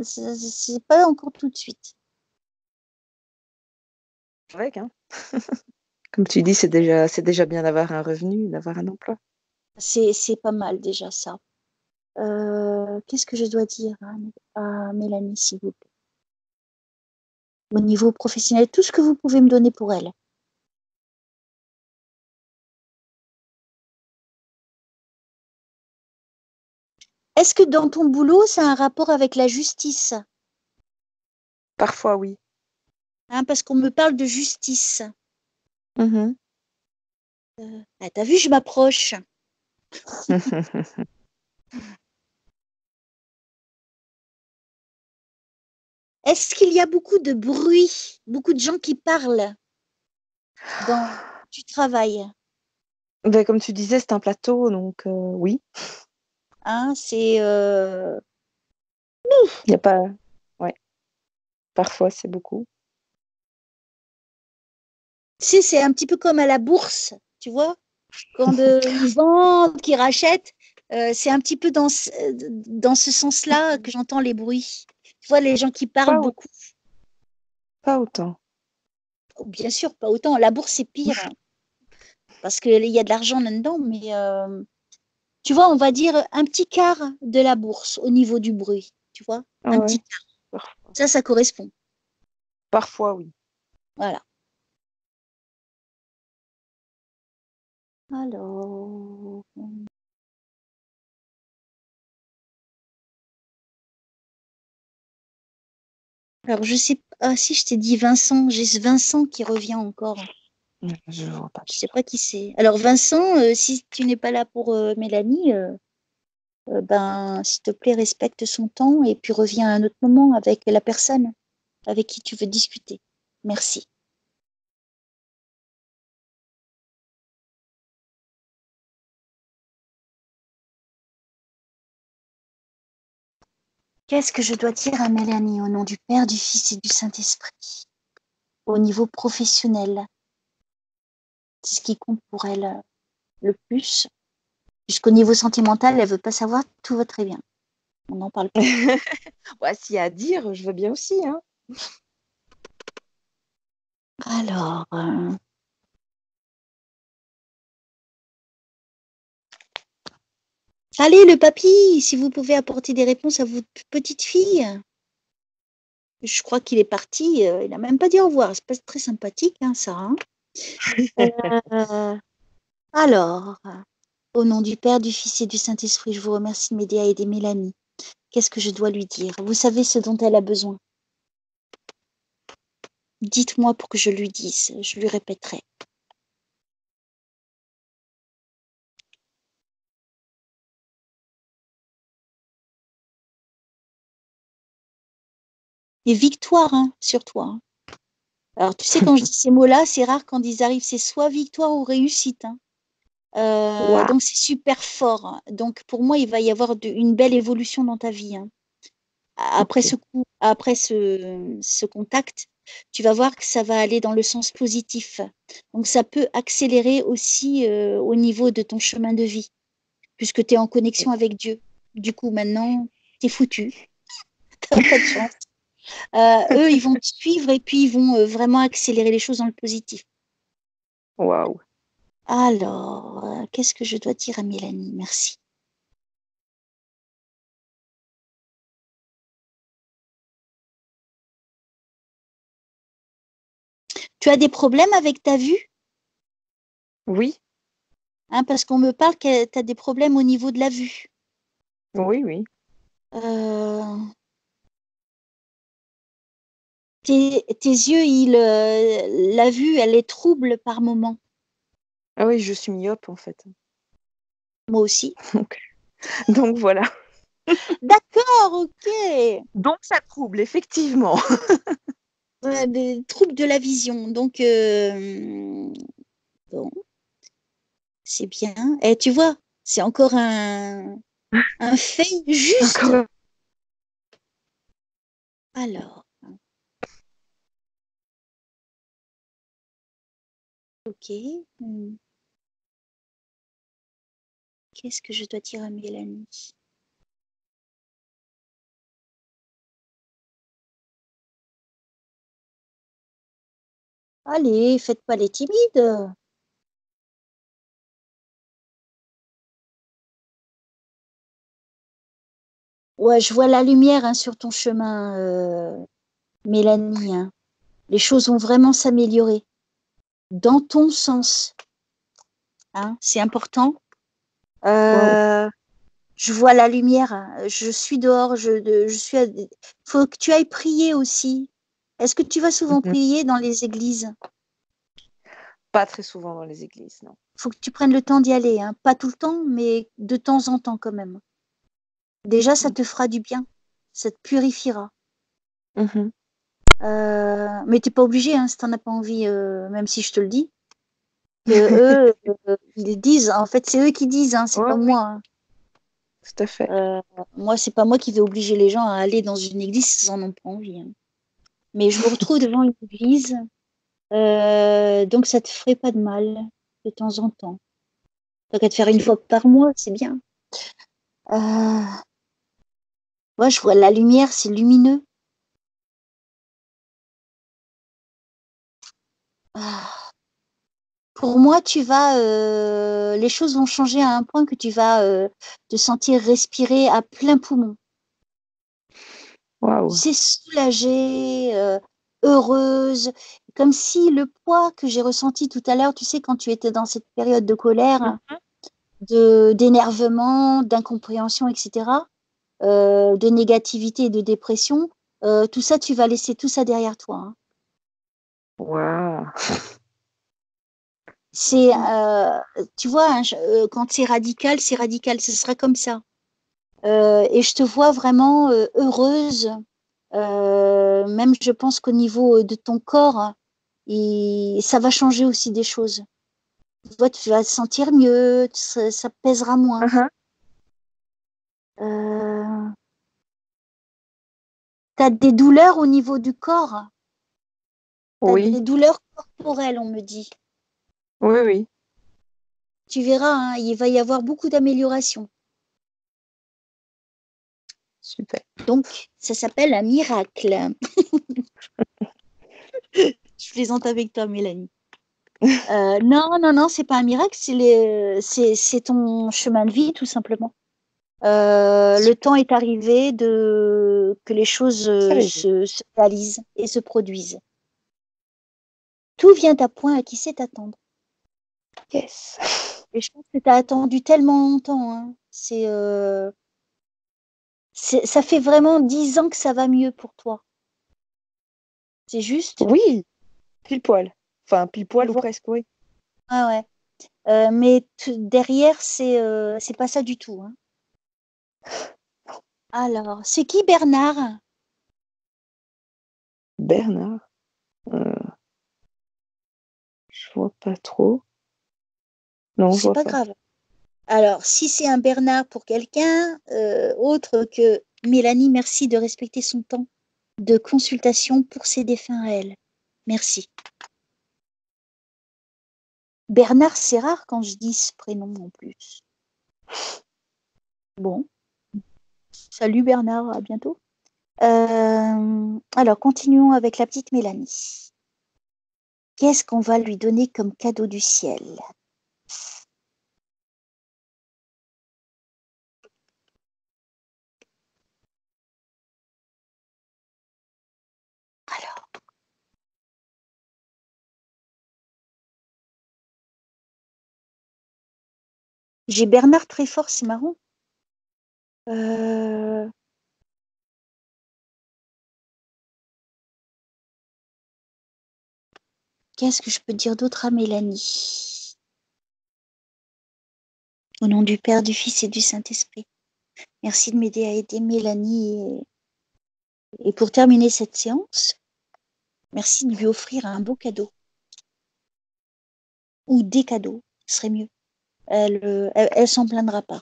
C'est pas encore tout de suite. Avec, hein. Comme tu dis, c'est déjà bien d'avoir un revenu, d'avoir un emploi. C'est pas mal déjà ça. Qu'est-ce que je dois dire à Mélanie, s'il vous plaît? Au niveau professionnel, tout ce que vous pouvez me donner pour elle. Est-ce que dans ton boulot, ça a un rapport avec la justice? Parfois, oui. Hein, parce qu'on me parle de justice. Mhm. Ah, t'as vu, je m'approche. Est-ce qu'il y a beaucoup de bruit, beaucoup de gens qui parlent dans du travail? Ben, comme tu disais, c'est un plateau, donc oui. Hein, c'est Il n'y a pas. Ouais, parfois, c'est beaucoup. c'est un petit peu comme à la bourse, tu vois, quand ils vendent, qu'ils rachètent, c'est un petit peu dans ce sens-là que j'entends les bruits. Tu vois, les gens qui parlent Pas, beaucoup. pas autant. Oh, bien sûr, pas autant. La bourse, c'est pire, hein, parce qu'il y a de l'argent là-dedans, mais tu vois, on va dire un petit quart de la bourse au niveau du bruit, tu vois, Ah un ouais, petit quart. parfois. Ça correspond. Parfois, oui. Voilà. Alors, je sais pas. Ah, si je t'ai dit Vincent, j'ai ce Vincent qui revient encore. Je vois pas Je du sais tout. pas qui c'est. Alors Vincent, si tu n'es pas là pour Mélanie, ben s'il te plaît, respecte son temps et puis reviens à un autre moment avec la personne avec qui tu veux discuter. Merci. Qu'est-ce que je dois dire à Mélanie au nom du Père, du Fils et du Saint-Esprit? Au niveau professionnel, c'est ce qui compte pour elle le plus. Jusqu'au niveau sentimental, elle veut pas savoir, tout va très bien. On n'en parle pas. Ouais, s'il y a à dire, je veux bien aussi, hein. Alors, allez, le papy, si vous pouvez apporter des réponses à votre petite fille. Je crois qu'il est parti, il n'a même pas dit au revoir. C'est pas très sympathique, hein, ça. Hein. Alors, au nom du Père, du Fils et du Saint-Esprit, je vous remercie de m'aider à aider Mélanie. Qu'est-ce que je dois lui dire? Vous savez ce dont elle a besoin. Dites-moi pour que je lui dise, je lui répéterai. Et victoire, hein, sur toi. Hein. Alors, tu sais, quand je dis ces mots-là, c'est rare quand ils arrivent, c'est soit victoire ou réussite. Hein. Waouh. Donc, c'est super fort. Hein. Donc, pour moi, il va y avoir une belle évolution dans ta vie. Hein. Après Ok. ce coup, après ce contact, tu vas voir que ça va aller dans le sens positif. Donc, ça peut accélérer aussi au niveau de ton chemin de vie, puisque tu es en connexion avec Dieu. Du coup, maintenant, tu es foutu. Tu n'as pas de chance. Eux, ils vont te suivre et puis ils vont vraiment accélérer les choses dans le positif. Waouh. Alors, qu'est-ce que je dois dire à Mélanie? Merci. Tu as des problèmes avec ta vue? Oui, Hein, parce qu'on me parle que tu as des problèmes au niveau de la vue. oui, oui. Euh, tes yeux, la vue, elle est trouble par moment. Ah oui, je suis myope en fait. Moi aussi. Donc, donc voilà. D'accord, ok. Donc ça trouble, effectivement. Des troubles de la vision. Donc, bon, c'est bien. Et tu vois, c'est encore un fait juste. Encore. Alors, ok. Qu'est-ce que je dois dire à Mélanie? Allez, faites pas les timides. Ouais, je vois la lumière hein, sur ton chemin, Mélanie. Hein. Les choses vont vraiment s'améliorer dans ton sens. Hein, c'est important. Waouh. Euh, Je vois la lumière. Je suis dehors. Je suis. Faut que tu ailles prier aussi. Est-ce que tu vas souvent Mhm. prier dans les églises? Pas très souvent dans les églises, non. Faut que tu prennes le temps d'y aller, hein. Pas tout le temps, mais de temps en temps quand même. Déjà, ça te fera du bien. Ça te purifiera. Mhm. Mais t'es pas obligé, hein, si t'en as pas envie, même si je te le dis. Que eux, ils disent. En fait, c'est eux qui disent, hein, c'est Oui, pas oui, moi, hein. tout à fait. Moi, c'est pas moi qui vais obliger les gens à aller dans une église s'ils en ont pas envie, hein. Mais je me retrouve devant une église, donc ça te ferait pas de mal de temps en temps. Tant qu'à te faire une Ok. fois par mois, c'est bien. Moi, je vois la lumière, c'est lumineux. Ah. Pour moi, les choses vont changer à un point que tu vas te sentir respirer à plein poumon. Tu Waouh. sais, soulagée, heureuse, comme si le poids que j'ai ressenti tout à l'heure, tu sais, quand tu étais dans cette période de colère, Mhm. d'énervement, d'incompréhension, etc., de négativité et de dépression, tout ça, tu vas laisser tout ça derrière toi, hein. Waouh. C'est, tu vois, hein, quand c'est radical, ce sera comme ça. Et je te vois vraiment heureuse, même je pense qu'au niveau de ton corps, ça va changer aussi des choses. Tu vois, tu vas te sentir mieux, ça pèsera moins. Mhm. Euh, tu as des douleurs au niveau du corps, tu as Oui, des douleurs corporelles, on me dit. oui, oui. Tu verras, hein, il va y avoir beaucoup d'améliorations. Super. Donc, ça s'appelle un miracle. Je plaisante avec toi, Mélanie. Non, non, non, c'est pas un miracle, c'est ton chemin de vie, tout simplement. Le Super. temps est arrivé que les choses Ça les est. se réalisent et se produisent. Tout vient à point à qui sait attendre. Yes. Et je pense que tu as attendu tellement longtemps, hein. Ça fait vraiment 10 ans que ça va mieux pour toi. C'est juste, Oui, pile poil. Enfin, pile tu poil ou vois. presque, oui. Ah ouais. Mais derrière, c'est pas ça du tout, hein. Alors, c'est qui Bernard? Bernard, je vois pas trop. Non, je C'est vois pas pas. grave. Alors, si c'est un Bernard pour quelqu'un, autre que Mélanie, merci de respecter son temps de consultation pour ses défunts réels. Merci. Bernard, c'est rare quand je dis ce prénom en plus. Bon, salut Bernard, à bientôt. Alors, continuons avec la petite Mélanie. Qu'est-ce qu'on va lui donner comme cadeau du ciel? Alors, j'ai Bernard très fort, c'est marrant. Euh, Qu'est-ce que je peux dire d'autre à Mélanie? Au nom du Père, du Fils et du Saint-Esprit. Merci de m'aider à aider Mélanie. Et pour terminer cette séance, merci de lui offrir un beau cadeau. Ou des cadeaux, ce serait mieux. Elle s'en plaindra pas.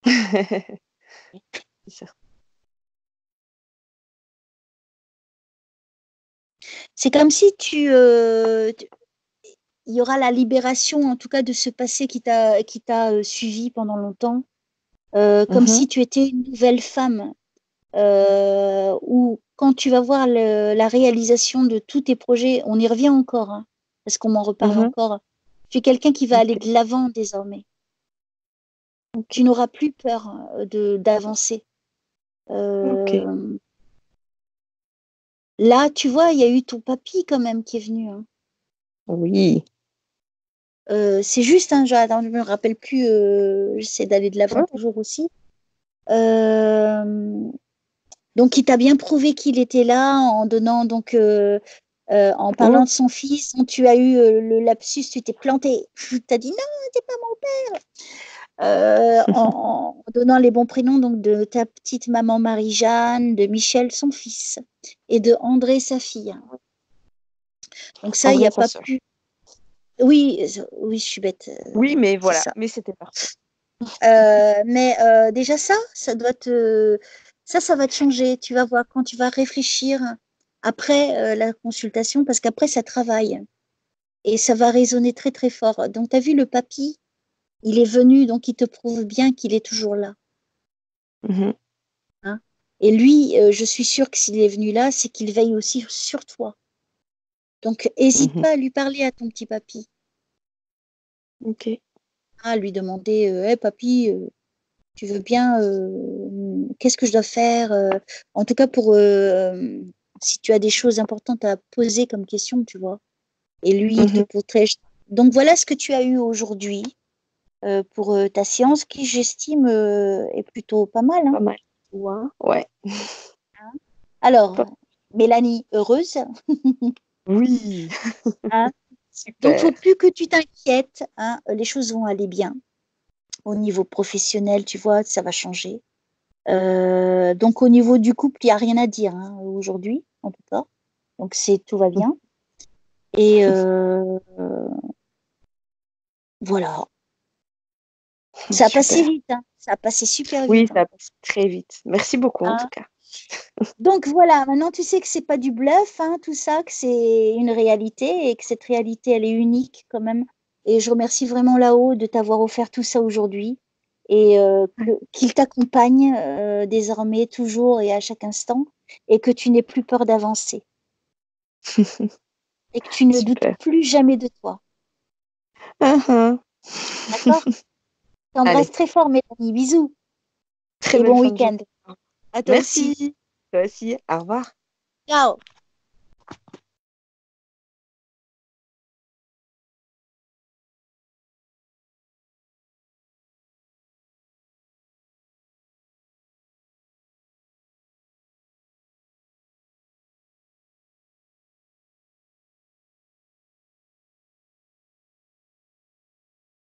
C'est certain. C'est comme si il y aura la libération, en tout cas, de ce passé qui t'a suivi pendant longtemps. Comme Mhm, si tu étais une nouvelle femme. Ou quand tu vas voir la réalisation de tous tes projets, on y revient encore, hein, parce qu'on m'en reparle mhm. encore. Tu es quelqu'un qui va aller Ok, de l'avant désormais. ok, Tu n'auras plus peur d'avancer. ok. Euh, Là, tu vois, il y a eu ton papy quand même qui est venu, hein. Oui, C'est juste, hein, attends, je me rappelle plus, j'essaie d'aller de l'avant Ouais. toujours aussi. Donc, il t'a bien prouvé qu'il était là en donnant, donc, en Ouais. parlant de son fils, dont tu as eu le lapsus, tu t'es planté. Tu as dit non, c'est pas mon père. En donnant les bons prénoms donc de ta petite maman Marie-Jeanne, de Michel, son fils, et de André, sa fille. Donc ça, il n'y André, a sa pas sœur. plus. Oui, oui, je suis bête. Oui, mais C'est voilà, ça. mais c'était parfait. Mais déjà ça doit te, ça va te changer. Tu vas voir quand tu vas réfléchir après la consultation, parce qu'après ça travaille et ça va résonner très très fort. Donc tu as vu le papy, il est venu, donc il te prouve bien qu'il est toujours là. Mhm, Hein. Et lui, je suis sûre que s'il est venu là, c'est qu'il veille aussi sur toi. Donc hésite mhm. pas à lui parler à ton petit papy, Ok. à lui demander, hey, papy. Tu veux bien, qu'est-ce que je dois faire en tout cas pour si tu as des choses importantes à poser comme question, tu vois. Et lui, il te Mhm. protège. Donc voilà ce que tu as eu aujourd'hui pour ta séance qui, j'estime, est plutôt pas mal. Hein. Pas mal. Ouais. Alors, Top. Mélanie, heureuse. Oui. Hein. Donc, Super. faut plus que tu t'inquiètes. Hein, les choses vont aller bien. Au niveau professionnel, tu vois, ça va changer. Donc au niveau du couple, il y a rien à dire, hein, aujourd'hui, en tout cas. Donc tout va bien et voilà. Ça a passé Super. vite, hein. Ça a passé super Oui, vite, hein. ça passe très vite. Merci beaucoup en tout Hein. cas. Donc voilà, maintenant tu sais que c'est pas du bluff, hein, tout ça, que c'est une réalité et que cette réalité, elle est unique quand même. Et je remercie vraiment là-haut de t'avoir offert tout ça aujourd'hui et qu'il t'accompagne désormais toujours et à chaque instant et que tu n'aies plus peur d'avancer et que tu ne doutes Super. plus jamais de toi. Mhm. D'accord? T'embrasse Allez, très fort, Mélanie. Bisous très et belle bon fin de week-end. journée. À toi aussi. Merci. Toi aussi. Au revoir. Ciao.